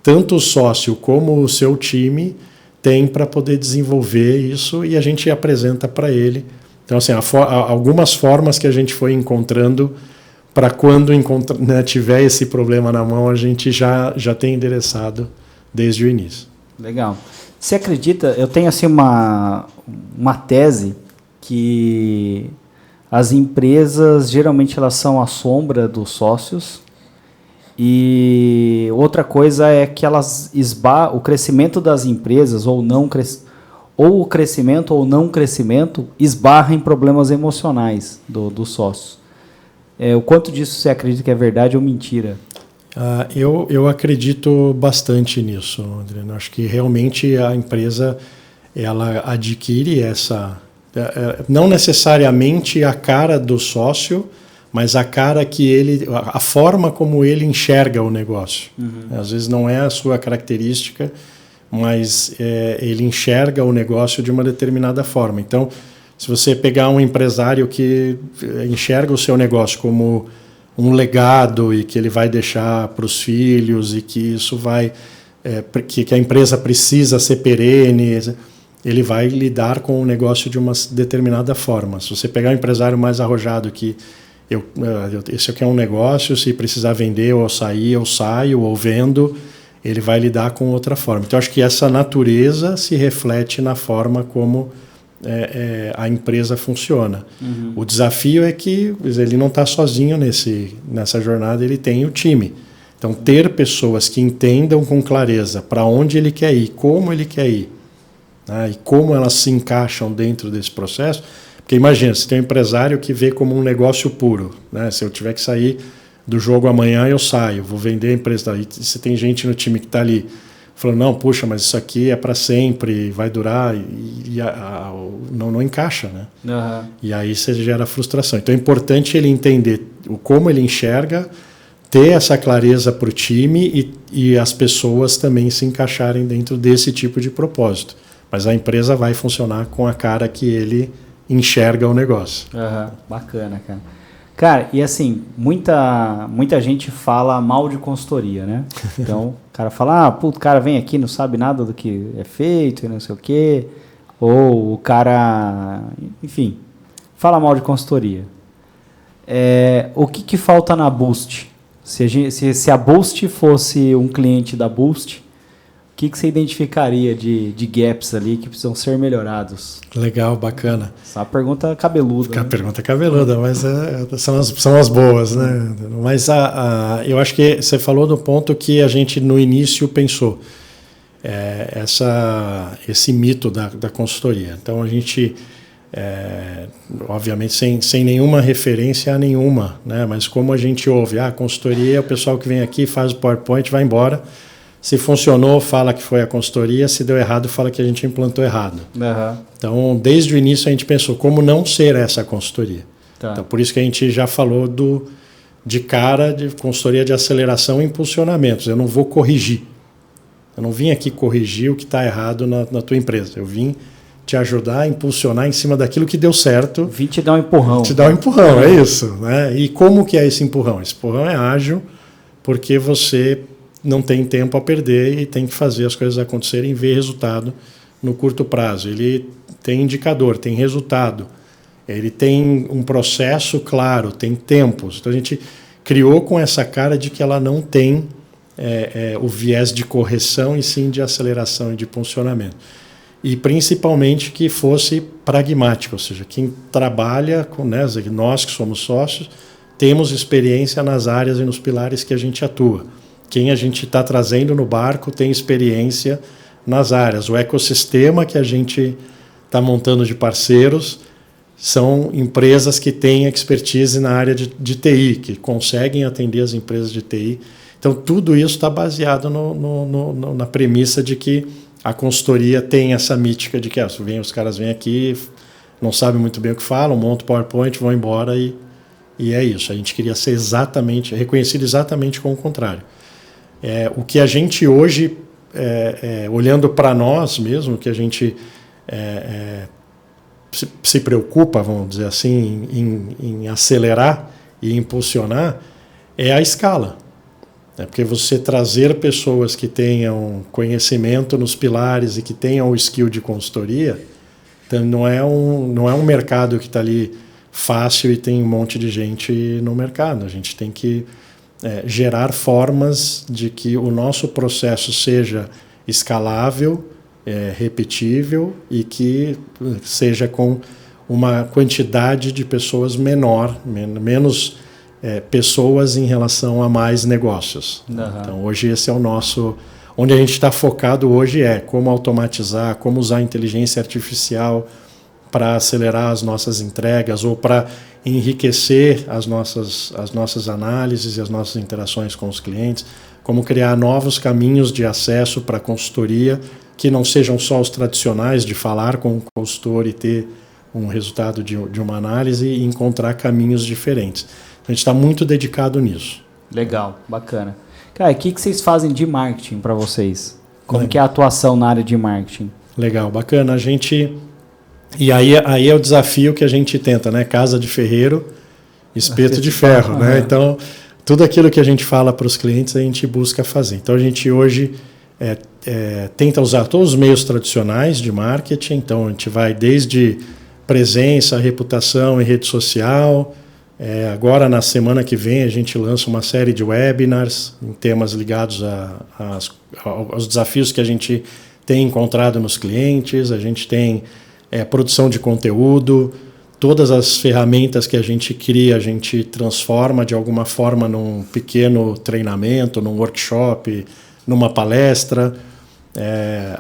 tanto o sócio como o seu time tem para poder desenvolver isso e a gente apresenta para ele. Então, assim, algumas formas que a gente foi encontrando para quando tiver esse problema na mão, a gente já tem endereçado desde o início. Legal. Você acredita, eu tenho assim uma tese que as empresas geralmente elas são a sombra dos sócios e outra coisa é que elas o crescimento das empresas ou o crescimento ou não crescimento esbarra em problemas emocionais dos sócios. O quanto disso você acredita que é verdade ou mentira? Eu acredito bastante nisso, Adriano. Acho que realmente a empresa ela adquire não necessariamente a cara do sócio, mas a cara a forma como ele enxerga o negócio. Uhum. Às vezes não é a sua característica, mas ele enxerga o negócio de uma determinada forma. Então, se você pegar um empresário que enxerga o seu negócio como um legado e que ele vai deixar para os filhos e que isso que a empresa precisa ser perene, ele vai lidar com o negócio de uma determinada forma. Se você pegar um empresário mais arrojado que esse aqui é um negócio, se precisar vender ou sair, eu saio ou vendo, ele vai lidar com outra forma. Então, acho que essa natureza se reflete na forma como a empresa funciona. Uhum. O desafio é que ele não está sozinho nessa jornada, ele tem o time. Então, ter pessoas que entendam com clareza para onde ele quer ir, como ele quer ir, né, e como elas se encaixam dentro desse processo. Porque imagina, você tem um empresário que vê como um negócio puro. Né? Se eu tiver que sair do jogo amanhã, eu saio, vou vender a empresa. E você tem gente no time que está ali falando, não, puxa, mas isso aqui é para sempre, vai durar, não encaixa, né? Uhum. E aí você gera frustração. Então é importante ele entender como ele enxerga, ter essa clareza para o time e as pessoas também se encaixarem dentro desse tipo de propósito. Mas a empresa vai funcionar com a cara que ele enxerga o negócio. Uhum. Bacana, cara. Cara, e assim, muita gente fala mal de consultoria, né? Então, o cara fala, o cara vem aqui, não sabe nada do que é feito e não sei o quê. Ou o cara, enfim, fala mal de consultoria. O que falta na Boost? Se a Boost fosse um cliente da Boost, o que você identificaria de gaps ali que precisam ser melhorados? Legal, bacana. Essa é uma pergunta cabeluda. A pergunta cabeluda, mas são as boas, né? Mas eu acho que você falou do ponto que a gente no início pensou. Esse mito da consultoria. Então a gente, obviamente sem nenhuma referência a nenhuma, né? Mas como a gente ouve, a consultoria é o pessoal que vem aqui, faz o PowerPoint, vai embora. Se funcionou, fala que foi a consultoria. Se deu errado, fala que a gente implantou errado. Uhum. Então, desde o início, a gente pensou como não ser essa consultoria. Tá. Então, por isso que a gente já falou de consultoria de aceleração e impulsionamentos. Eu não vou corrigir. Eu não vim aqui corrigir o que está errado na tua empresa. Eu vim te ajudar a impulsionar em cima daquilo que deu certo. Vim te dar um empurrão. Te dar um empurrão, é isso. Né? E como que é esse empurrão? Esse empurrão é ágil, porque você não tem tempo a perder e tem que fazer as coisas acontecerem e ver resultado no curto prazo. Ele tem indicador, tem resultado, ele tem um processo claro, tem tempos. Então a gente criou com essa cara de que ela não tem o viés de correção e sim de aceleração e de funcionamento. E principalmente que fosse pragmático, ou seja, quem trabalha com, né, nós que somos sócios, temos experiência nas áreas e nos pilares que a gente atua. Quem a gente está trazendo no barco tem experiência nas áreas. O ecossistema que a gente está montando de parceiros são empresas que têm expertise na área de TI, que conseguem atender as empresas de TI. Então, tudo isso está baseado na premissa de que a consultoria tem essa mítica de que os caras vêm aqui, não sabem muito bem o que falam, montam o PowerPoint, vão embora e é isso. A gente queria ser reconhecido exatamente como o contrário. O que a gente hoje, olhando para nós mesmo, que a gente se preocupa, vamos dizer assim, em acelerar e impulsionar, é a escala. Porque você trazer pessoas que tenham conhecimento nos pilares e que tenham o skill de consultoria, então não é um mercado que está ali fácil e tem um monte de gente no mercado. A gente tem que gerar formas de que o nosso processo seja escalável, repetível e que seja com uma quantidade de pessoas menor, menos pessoas em relação a mais negócios. Uhum. Então, hoje esse é o nosso... Onde a gente está focado hoje como automatizar, como usar a inteligência artificial para acelerar as nossas entregas ou para enriquecer as nossas análises e as nossas interações com os clientes, como criar novos caminhos de acesso para a consultoria que não sejam só os tradicionais de falar com o consultor e ter um resultado de uma análise e encontrar caminhos diferentes. A gente está muito dedicado nisso. Legal, bacana. Cara, o que vocês fazem de marketing para vocês? Como que é a atuação na área de marketing? Legal, bacana. A gente... E aí é o desafio que a gente tenta, né? Casa de ferreiro, espeto de ferro, né? Então, tudo aquilo que a gente fala para os clientes, a gente busca fazer. Então, a gente hoje tenta usar todos os meios tradicionais de marketing. Então, a gente vai desde presença, reputação em rede social. Agora, na semana que vem, a gente lança uma série de webinars em temas ligados aos desafios que a gente tem encontrado nos clientes. A gente tem produção de conteúdo, todas as ferramentas que a gente cria, a gente transforma de alguma forma num pequeno treinamento, num workshop, numa palestra.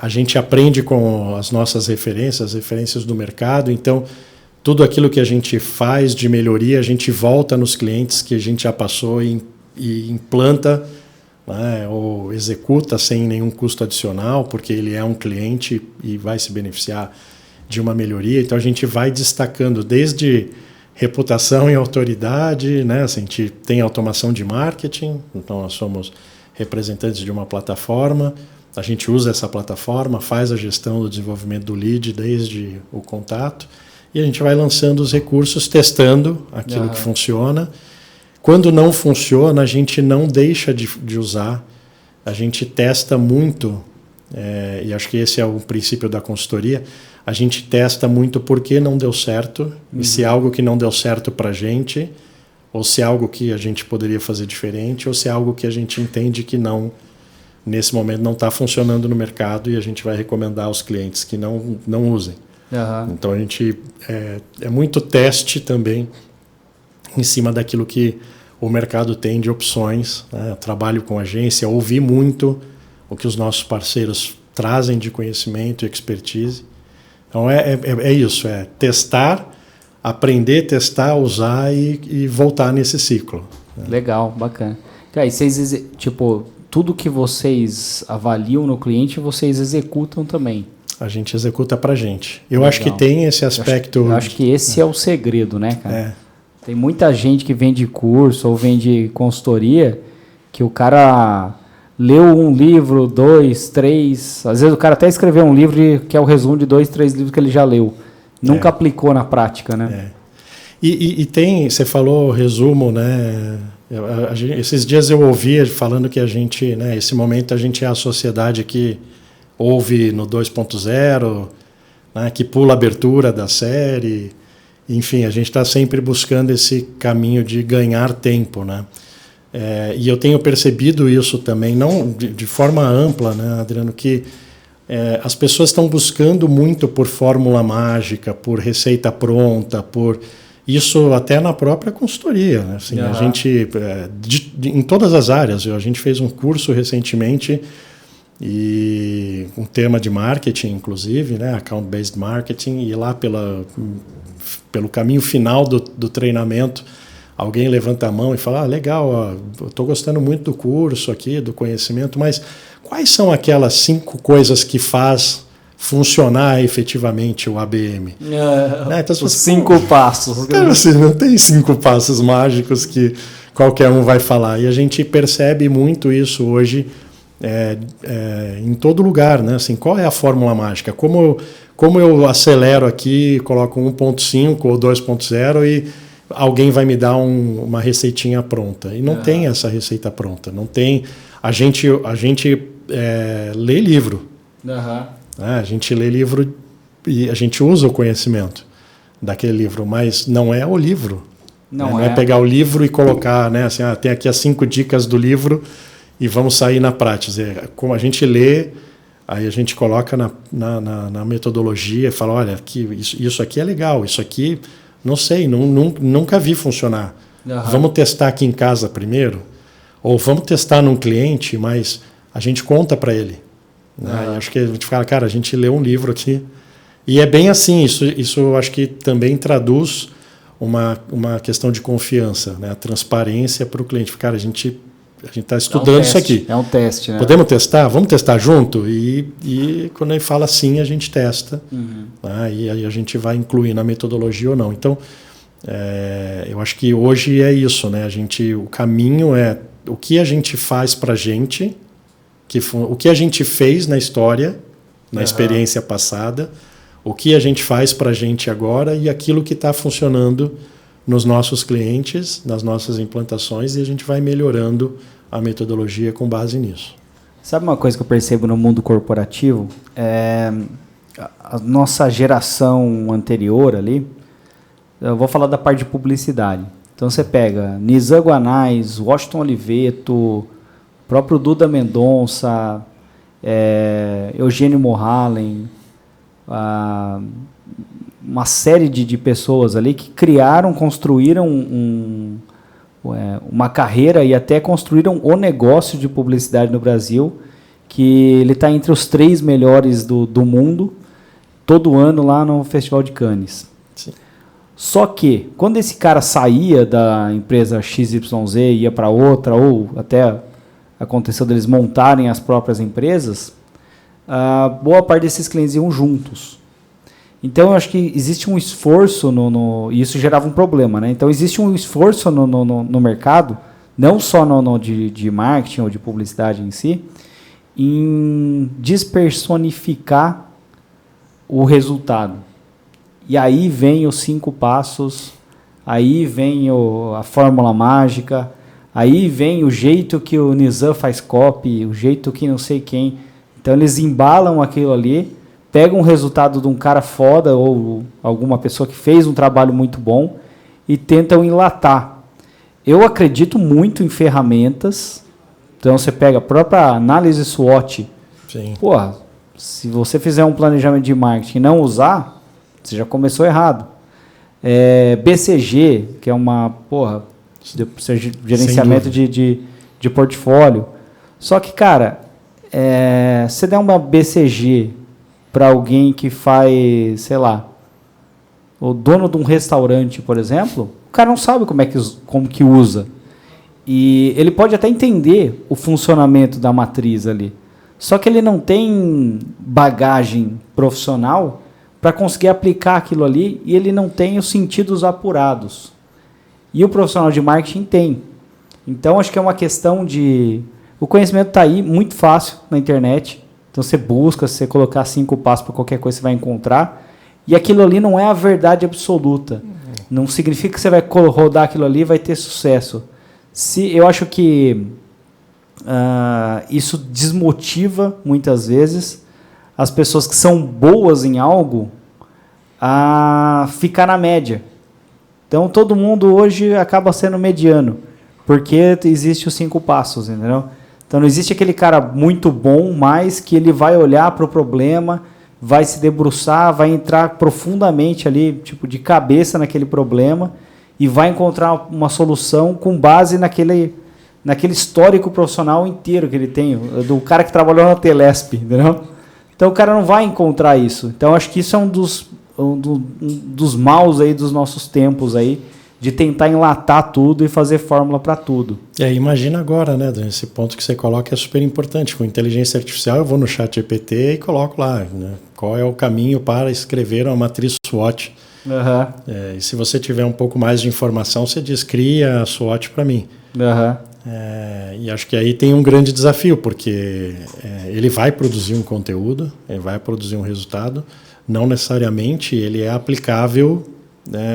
A gente aprende com as nossas referências, as referências do mercado. Então, tudo aquilo que a gente faz de melhoria, a gente volta nos clientes que a gente já passou e implanta né, ou executa sem nenhum custo adicional, porque ele é um cliente e vai se beneficiar de uma melhoria. Então a gente vai destacando desde reputação e autoridade, né? A gente tem automação de marketing, então nós somos representantes de uma plataforma, a gente usa essa plataforma, faz a gestão do desenvolvimento do lead desde o contato, e a gente vai lançando os recursos, testando aquilo que funciona. Quando não funciona, a gente não deixa de usar, a gente testa muito, e acho que esse é o princípio da consultoria. A gente testa muito porque não deu certo, e se é algo que não deu certo para a gente, ou se é algo que a gente poderia fazer diferente, ou se é algo que a gente entende que não, nesse momento não está funcionando no mercado, e a gente vai recomendar aos clientes que não usem. Então a gente é muito teste também em cima daquilo que o mercado tem de opções, né? Trabalho com agência, ouvi muito o que os nossos parceiros trazem de conhecimento e expertise. Então é isso, é testar, aprender, testar, usar e voltar nesse ciclo. Né? Legal, bacana. E aí, vocês, tipo, tudo que vocês avaliam no cliente, vocês executam também? A gente executa pra gente. Eu acho que tem esse aspecto... Eu acho que esse é o segredo, né, cara? Tem muita gente que vende curso ou vende consultoria que o cara leu um livro, 2, 3... Às vezes o cara até escreveu um livro que é o resumo de 2, 3 livros que ele já leu. Nunca aplicou na prática, né? E tem... Você falou resumo, né? Esses dias eu ouvi falando que a gente... Né, esse momento a gente é a sociedade que ouve no 2.0, né, que pula a abertura da série... Enfim, a gente está sempre buscando esse caminho de ganhar tempo, né? E eu tenho percebido isso também, não de forma ampla, né, Adriano, que as pessoas estão buscando muito por fórmula mágica, por receita pronta, por isso até na própria consultoria. Né? Assim, a gente, em todas as áreas, a gente fez um curso recentemente, e um tema de marketing, inclusive, né, account-based marketing, e lá pelo caminho final do treinamento, alguém levanta a mão e fala, legal, ó, eu estou gostando muito do curso aqui, do conhecimento, mas quais são aquelas 5 coisas que faz funcionar efetivamente o ABM? Né? Então, os 5 passos. Cara, assim, não tem 5 passos mágicos que qualquer um vai falar. E a gente percebe muito isso hoje em todo lugar, né? Assim, qual é a fórmula mágica? Como eu acelero aqui, coloco 1.5 ou 2.0 e alguém vai me dar uma receitinha pronta. E não tem essa receita pronta. Não tem. A gente lê livro. A gente lê livro e a gente usa o conhecimento daquele livro, mas não é o livro. Não é pegar o livro e colocar, né? Assim, tem aqui as 5 dicas do livro e vamos sair na prática. Como a gente lê, aí a gente coloca na metodologia e fala, olha, isso aqui é legal, isso aqui, não sei, nunca vi funcionar. Vamos testar aqui em casa primeiro? Ou vamos testar num cliente, mas a gente conta para ele. Né? Acho que a gente fala, cara, a gente lê um livro aqui. E é bem assim, isso eu acho que também traduz uma questão de confiança, né? A transparência para o cliente. Cara, a gente está estudando isso aqui. É um teste, né? Podemos testar? Vamos testar junto? E quando ele fala sim, a gente testa. Né? E aí a gente vai incluir na metodologia ou não. Então, eu acho que hoje é isso, né? O caminho é o que a gente faz para a gente, o que a gente fez na história, na experiência passada, o que a gente faz para a gente agora e aquilo que está funcionando nos nossos clientes, nas nossas implantações, e a gente vai melhorando a metodologia com base nisso. Sabe uma coisa que eu percebo no mundo corporativo? A nossa geração anterior ali, eu vou falar da parte de publicidade. Então você pega Nizam Guanais, Washington Oliveto, próprio Duda Mendonça, Eugênio Mohallen, uma série de pessoas ali que criaram, construíram uma carreira e até construíram o negócio de publicidade no Brasil, que ele está entre os 3 melhores do mundo, todo ano lá no Festival de Cannes. Sim. Só que, quando esse cara saía da empresa XYZ e ia para outra, ou até aconteceu deles montarem as próprias empresas, boa parte desses clientes iam juntos. Então, eu acho que existe um esforço, e isso gerava um problema, né? Então, existe um esforço no mercado, não só de marketing ou de publicidade em si, em despersonificar o resultado. E aí vem os 5 passos, aí vem a fórmula mágica, aí vem o jeito que o Nizam faz copy, o jeito que não sei quem. Então, eles embalam aquilo ali, pegam o resultado de um cara foda ou alguma pessoa que fez um trabalho muito bom e tentam enlatar. Eu acredito muito em ferramentas. Então, você pega a própria análise SWOT. Sim. Porra, se você fizer um planejamento de marketing e não usar, você já começou errado. BCG, que é gerenciamento de portfólio. Só que, cara, você der uma BCG para alguém que faz, sei lá, o dono de um restaurante, por exemplo, o cara não sabe como que usa. E ele pode até entender o funcionamento da matriz ali. Só que ele não tem bagagem profissional para conseguir aplicar aquilo ali e ele não tem os sentidos apurados. E o profissional de marketing tem. Então, acho que é uma questão de... O conhecimento está aí, muito fácil na internet. Então, você busca, se você colocar 5 passos para qualquer coisa, você vai encontrar. E aquilo ali não é a verdade absoluta. Não significa que você vai rodar aquilo ali e vai ter sucesso. Eu acho que isso desmotiva, muitas vezes, as pessoas que são boas em algo a ficar na média. Então, todo mundo hoje acaba sendo mediano, porque existe os 5 passos, entendeu? Então, não existe aquele cara muito bom, mas que ele vai olhar para o problema, vai se debruçar, vai entrar profundamente ali, tipo, de cabeça naquele problema e vai encontrar uma solução com base naquele histórico profissional inteiro que ele tem, do cara que trabalhou na Telesp, entendeu? Então, o cara não vai encontrar isso. Então, acho que isso é um dos maus aí dos nossos tempos aí, de tentar enlatar tudo e fazer fórmula para tudo. Imagina agora, né, esse ponto que você coloca é super importante. Com inteligência artificial, eu vou no ChatGPT e coloco lá, né, qual é o caminho para escrever uma matriz SWOT. E se você tiver um pouco mais de informação, você diz, cria a SWOT para mim. E acho que aí tem um grande desafio, porque ele vai produzir um conteúdo, ele vai produzir um resultado, não necessariamente ele é aplicável,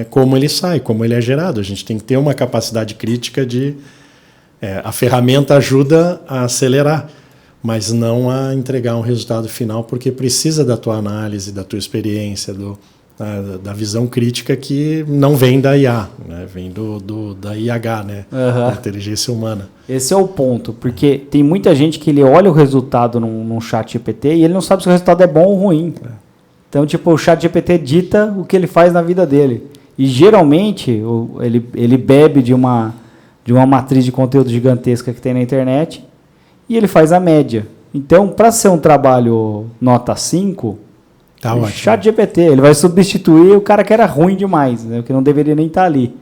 como ele sai, como ele é gerado. A gente tem que ter uma capacidade crítica de... a ferramenta ajuda a acelerar, mas não a entregar um resultado final, porque precisa da tua análise, da tua experiência, da visão crítica que não vem da IA, né? Vem da IH, né? Da inteligência humana. Esse é o ponto, porque tem muita gente que ele olha o resultado num chat GPT e ele não sabe se o resultado é bom ou ruim. Então, tipo, o chat GPT dita o que ele faz na vida dele. E, geralmente, ele bebe de uma matriz de conteúdo gigantesca que tem na internet e ele faz a média. Então, para ser um trabalho nota 5, o chat GPT, ele vai substituir o cara que era ruim demais, né, que não deveria nem estar ali.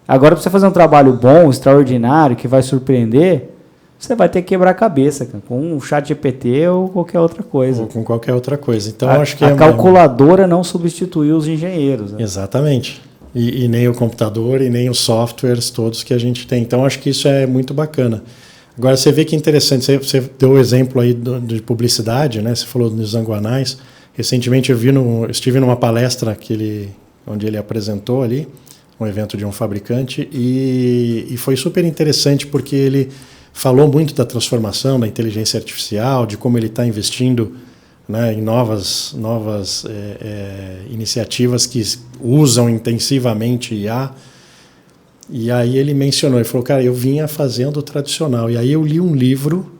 Agora, para você fazer um trabalho bom, extraordinário, que vai surpreender, você vai ter que quebrar a cabeça, cara, com um chat GPT ou qualquer outra coisa. Ou com qualquer outra coisa. Então, acho que a calculadora não substituiu os engenheiros. Né? Exatamente. E nem o computador e nem os softwares todos que a gente tem. Então, acho que isso é muito bacana. Agora, você vê que interessante, você deu o exemplo aí de publicidade, né? Você falou dos Zanguanais. Recentemente eu estive numa palestra onde ele apresentou ali, um evento de um fabricante, e foi super interessante porque ele falou muito da transformação da inteligência artificial, de como ele está investindo, né, em novas iniciativas que usam intensivamente IA. E aí ele mencionou, ele falou, cara, eu vinha fazendo o tradicional. E aí eu li um livro,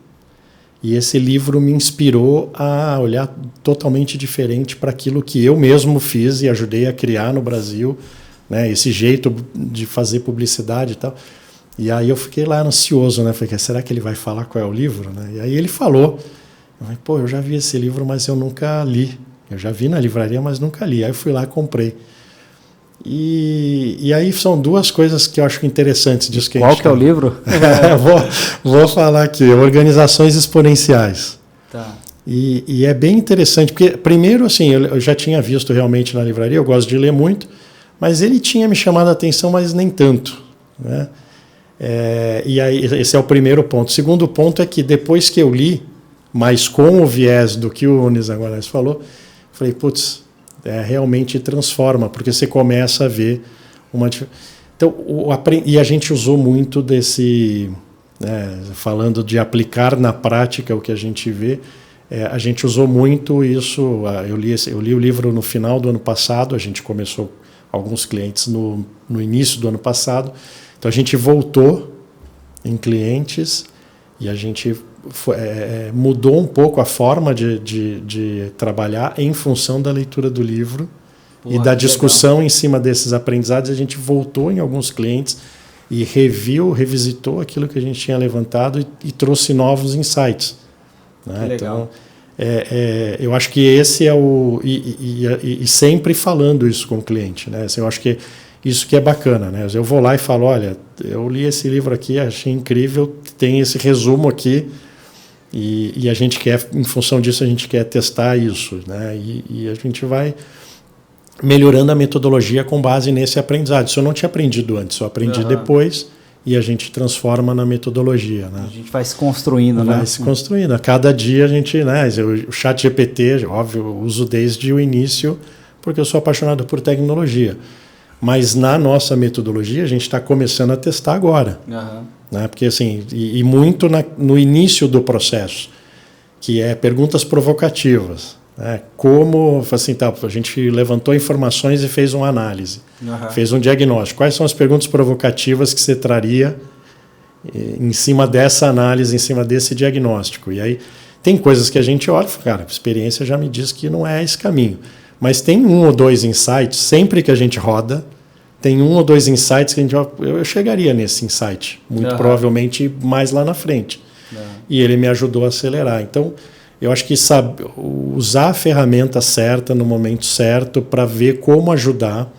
e esse livro me inspirou a olhar totalmente diferente para aquilo que eu mesmo fiz e ajudei a criar no Brasil, né, esse jeito de fazer publicidade e tal. E aí eu fiquei lá ansioso, né? Falei, será que ele vai falar qual é o livro? Né? E aí ele falou. Eu falei, eu já vi esse livro, mas eu nunca li. Eu já vi na livraria, mas nunca li. Aí eu fui lá e comprei. E aí são duas coisas que eu acho interessantes disso que Qual que é o livro? vou falar aqui, Organizações Exponenciais. Tá. E é bem interessante, porque primeiro assim, eu já tinha visto realmente na livraria, eu gosto de ler muito, mas ele tinha me chamado a atenção, mas nem tanto, né? E aí esse é o primeiro ponto. O segundo ponto é que depois que eu li, mas com o viés do que o Unis agora falou, falei, putz, realmente transforma, porque você começa a ver uma... Então, e a gente usou muito desse... falando de aplicar na prática o que a gente vê, a gente usou muito isso. Eu li o livro no final do ano passado, a gente começou alguns clientes no início do ano passado, então a gente voltou em clientes e a gente mudou um pouco a forma de trabalhar em função da leitura do livro. Porra, e da discussão legal. Em cima desses aprendizados. A gente voltou em alguns clientes e revisitou aquilo que a gente tinha levantado e trouxe novos insights, né? Então, eu acho que esse é o... E sempre falando isso com o cliente, né? Assim, eu acho que isso que é bacana, né? Eu vou lá e falo, olha, eu li esse livro aqui, achei incrível, tem esse resumo aqui, e a gente quer, em função disso, a gente quer testar isso, né? E a gente vai melhorando a metodologia com base nesse aprendizado. Isso eu não tinha aprendido antes, eu aprendi depois, e a gente transforma na metodologia, né? A gente vai se construindo, né? Vai se construindo. A cada dia a gente, né? O ChatGPT, óbvio, eu uso desde o início, porque eu sou apaixonado por tecnologia. Mas na nossa metodologia a gente está começando a testar agora. Né? Porque assim, e muito no início do processo, que é perguntas provocativas. Né? Como assim, tá, a gente levantou informações e fez uma análise, fez um diagnóstico. Quais são as perguntas provocativas que você traria em cima dessa análise, em cima desse diagnóstico? E aí tem coisas que a gente olha e fala, cara, a experiência já me diz que não é esse caminho. Mas tem 1 ou 2 insights, sempre que a gente roda, tem 1 ou 2 insights que eu chegaria nesse insight, muito provavelmente mais lá na frente. E ele me ajudou a acelerar. Então, eu acho que usar a ferramenta certa no momento certo para ver como ajudar.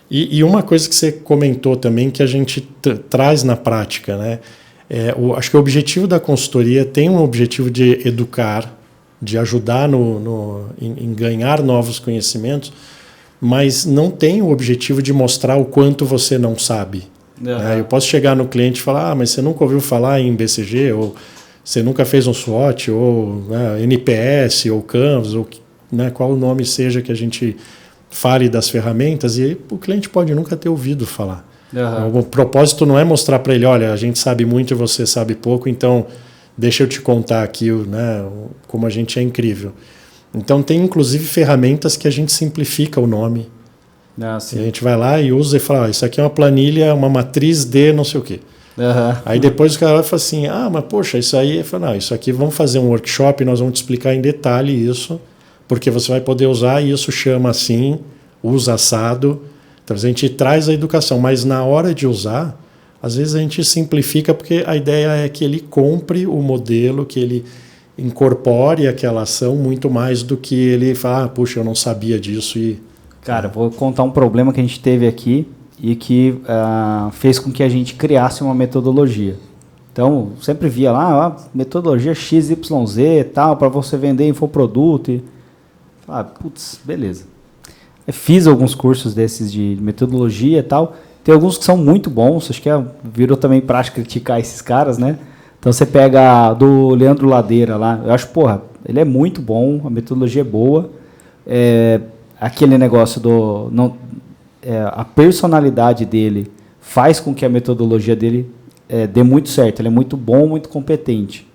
E uma coisa que você comentou também, que a gente traz na prática, né? Acho que o objetivo da consultoria tem um objetivo de educar, de ajudar em ganhar novos conhecimentos, mas não tem o objetivo de mostrar o quanto você não sabe. Eu posso chegar no cliente e falar, mas você nunca ouviu falar em BCG, ou você nunca fez um SWOT, ou NPS, ou Canvas, ou qual o nome seja que a gente fale das ferramentas, e o cliente pode nunca ter ouvido falar. O propósito não é mostrar para ele, olha, a gente sabe muito e você sabe pouco, então deixa eu te contar aqui, né, como a gente é incrível. Então tem inclusive ferramentas que a gente simplifica o nome. A gente vai lá e usa e fala, isso aqui é uma planilha, uma matriz de não sei o quê. Aí depois o cara fala assim, mas poxa, isso aí... Eu falo, não, isso aqui vamos fazer um workshop, nós vamos te explicar em detalhe isso, porque você vai poder usar e isso chama assim, usa assado. Então a gente traz a educação, mas na hora de usar, às vezes a gente simplifica porque a ideia é que ele compre o modelo, que ele incorpore aquela ação muito mais do que ele fala, puxa, eu não sabia disso. Cara, vou contar um problema que a gente teve aqui e que fez com que a gente criasse uma metodologia. Então, sempre via lá, metodologia XYZ e tal, para você vender infoproduto. E putz, beleza. Eu fiz alguns cursos desses de metodologia e tal. Tem alguns que são muito bons, acho que virou também prática criticar esses caras, né? Então você pega do Leandro Ladeira lá, eu acho, ele é muito bom, a metodologia é boa. Aquele negócio a personalidade dele faz com que a metodologia dele dê muito certo, ele é muito bom, muito competente.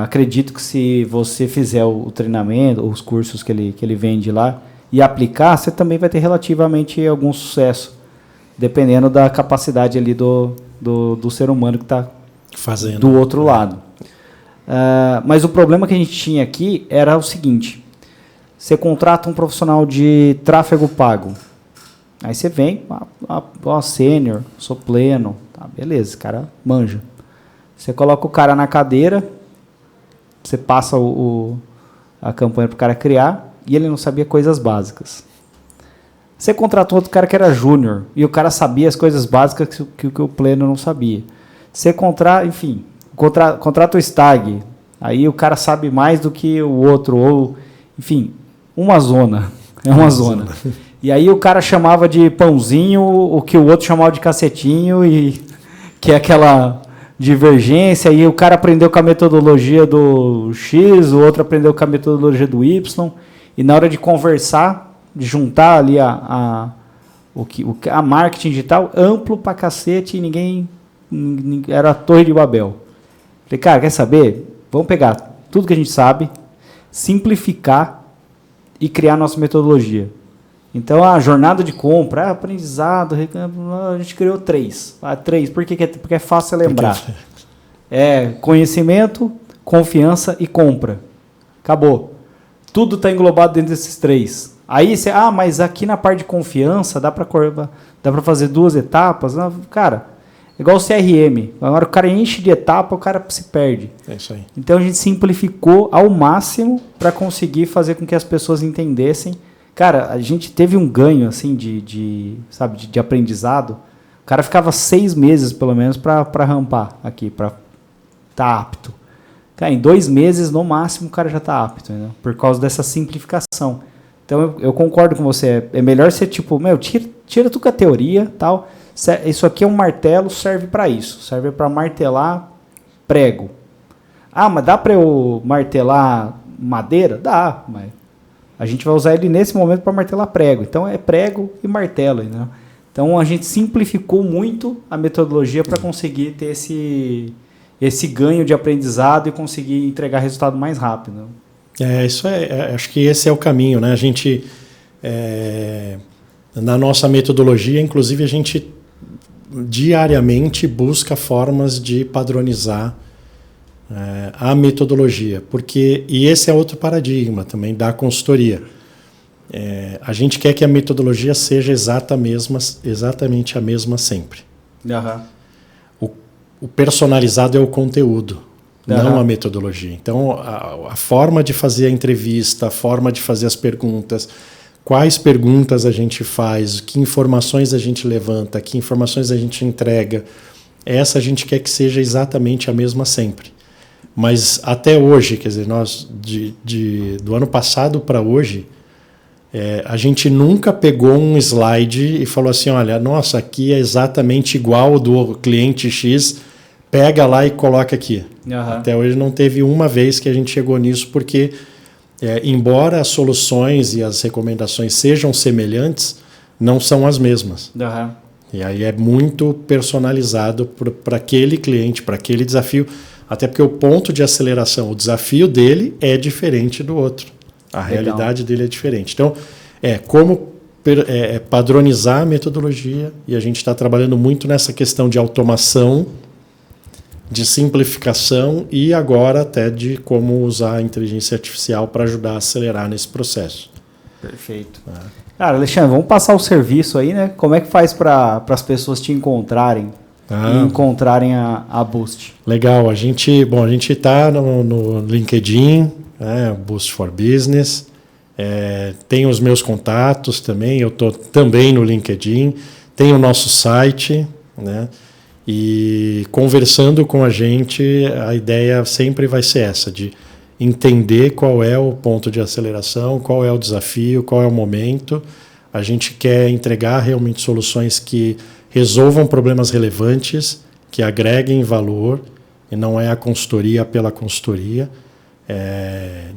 Acredito que se você fizer o treinamento, os cursos que ele vende lá, e aplicar, você também vai ter relativamente algum sucesso, dependendo da capacidade ali do ser humano que está fazendo do outro lado. Mas o problema que a gente tinha aqui era o seguinte: você contrata um profissional de tráfego pago, aí você vem, sênior, sou pleno, tá, beleza, esse cara manja. Você coloca o cara na cadeira, você passa a campanha para o cara criar, e ele não sabia coisas básicas. Você contratou outro cara que era júnior e o cara sabia as coisas básicas que o pleno não sabia. Você contrata o Stag, aí o cara sabe mais do que o outro, ou, enfim, uma zona. É uma zona. E aí o cara chamava de pãozinho, o que o outro chamava de cacetinho, e que é aquela divergência, e o cara aprendeu com a metodologia do X, o outro aprendeu com a metodologia do Y, e na hora de conversar, de juntar ali a marketing digital, amplo pra cacete, e ninguém era a Torre de Babel. Falei, cara, quer saber? Vamos pegar tudo que a gente sabe, simplificar e criar nossa metodologia. Então, a jornada de compra, aprendizado, a gente criou 3. 3, por quê? Porque é fácil lembrar. É conhecimento, confiança e compra. Acabou. Tudo está englobado dentro desses 3. Aí você, mas aqui na parte de confiança dá para fazer 2 etapas. Não, cara, é igual o CRM. Agora o cara enche de etapa, o cara se perde. É isso aí. Então a gente simplificou ao máximo para conseguir fazer com que as pessoas entendessem. Cara, a gente teve um ganho assim de aprendizado. O cara ficava 6 meses pelo menos para rampar aqui, para estar apto. Cara, em 2 meses no máximo o cara já está apto, né? Por causa dessa simplificação. Então eu concordo com você. É melhor ser tipo, tira tudo com a teoria, tal. Isso aqui é um martelo, serve para isso. Serve para martelar prego. Mas dá para eu martelar madeira? Dá, mas a gente vai usar ele nesse momento para martelar prego. Então é prego e martelo, né? Então a gente simplificou muito a metodologia para conseguir ter esse ganho de aprendizado e conseguir entregar resultado mais rápido. Acho que esse é o caminho, né? A gente, na nossa metodologia, inclusive, a gente diariamente busca formas de padronizar a metodologia, e esse é outro paradigma também da consultoria. A gente quer que a metodologia seja exatamente a mesma sempre. Uhum. O personalizado é o conteúdo, não a metodologia. Então, a forma de fazer a entrevista, a forma de fazer as perguntas, quais perguntas a gente faz, que informações a gente levanta, que informações a gente entrega, essa a gente quer que seja exatamente a mesma sempre. Mas até hoje, quer dizer, nós do ano passado para hoje, a gente nunca pegou um slide e falou assim, olha, nossa, aqui é exatamente igual ao do cliente X, pega lá e coloca aqui. Uhum. Até hoje não teve uma vez que a gente chegou nisso, porque embora as soluções e as recomendações sejam semelhantes, não são as mesmas. Uhum. E aí é muito personalizado para aquele cliente, para aquele desafio, até porque o ponto de aceleração, o desafio dele é diferente do outro. A realidade dele é diferente. Então, como padronizar a metodologia, e a gente está trabalhando muito nessa questão de automação, de simplificação e agora até de como usar a inteligência artificial para ajudar a acelerar nesse processo. Perfeito. Cara, Alexandre, vamos passar o serviço aí, né? Como é que faz para as pessoas te encontrarem e encontrarem a Boost? Legal. A gente está no LinkedIn, Boost for Business. Tem os meus contatos também. Eu estou também no LinkedIn. Tem o nosso site, né? E conversando com a gente, a ideia sempre vai ser essa, de entender qual é o ponto de aceleração, qual é o desafio, qual é o momento. A gente quer entregar realmente soluções que resolvam problemas relevantes, que agreguem valor, e não é a consultoria pela consultoria,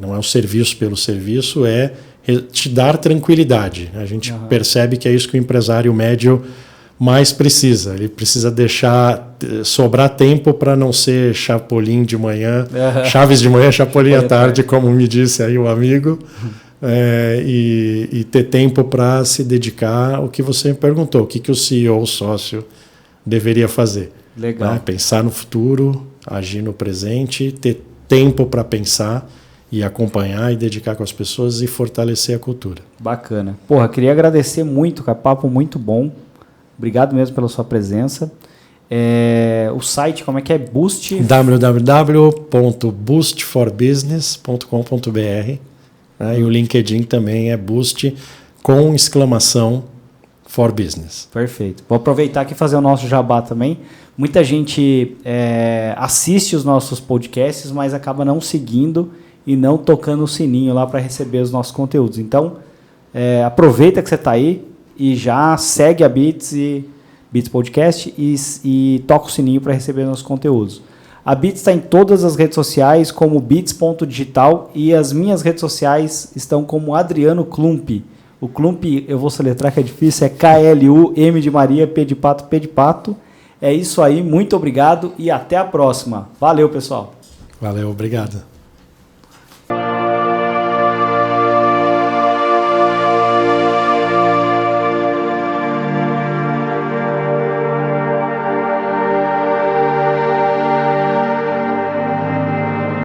não é o serviço pelo serviço, é te dar tranquilidade. A gente percebe que é isso que o empresário médio mais precisa. Ele precisa sobrar tempo para não ser chapolim de manhã, Chaves de manhã, chapolim à tarde, como me disse aí o amigo, e ter tempo para se dedicar ao que você me perguntou, o que o CEO, o sócio, deveria fazer. Legal. Pensar no futuro, agir no presente, ter tempo para pensar e acompanhar e dedicar com as pessoas e fortalecer a cultura. Bacana. Porra, queria agradecer muito, cara, papo muito bom. Obrigado mesmo pela sua presença. O site, como é que é? Boost? www.boostforbusiness.com.br. E o LinkedIn também é Boost com exclamação for business. Perfeito. Vou aproveitar aqui e fazer o nosso jabá também. Muita gente assiste os nossos podcasts, mas acaba não seguindo e não tocando o sininho lá para receber os nossos conteúdos. Então, aproveita que você está aí e já segue a Beats Podcast e toca o sininho para receber os nossos conteúdos. A Beats está em todas as redes sociais como beats.digital e as minhas redes sociais estão como Adriano Klump. O Klump, eu vou soletrar que é difícil, é KLUM de Maria, P de Pato, P de Pato. É isso aí, muito obrigado e até a próxima. Valeu, pessoal. Valeu, obrigado.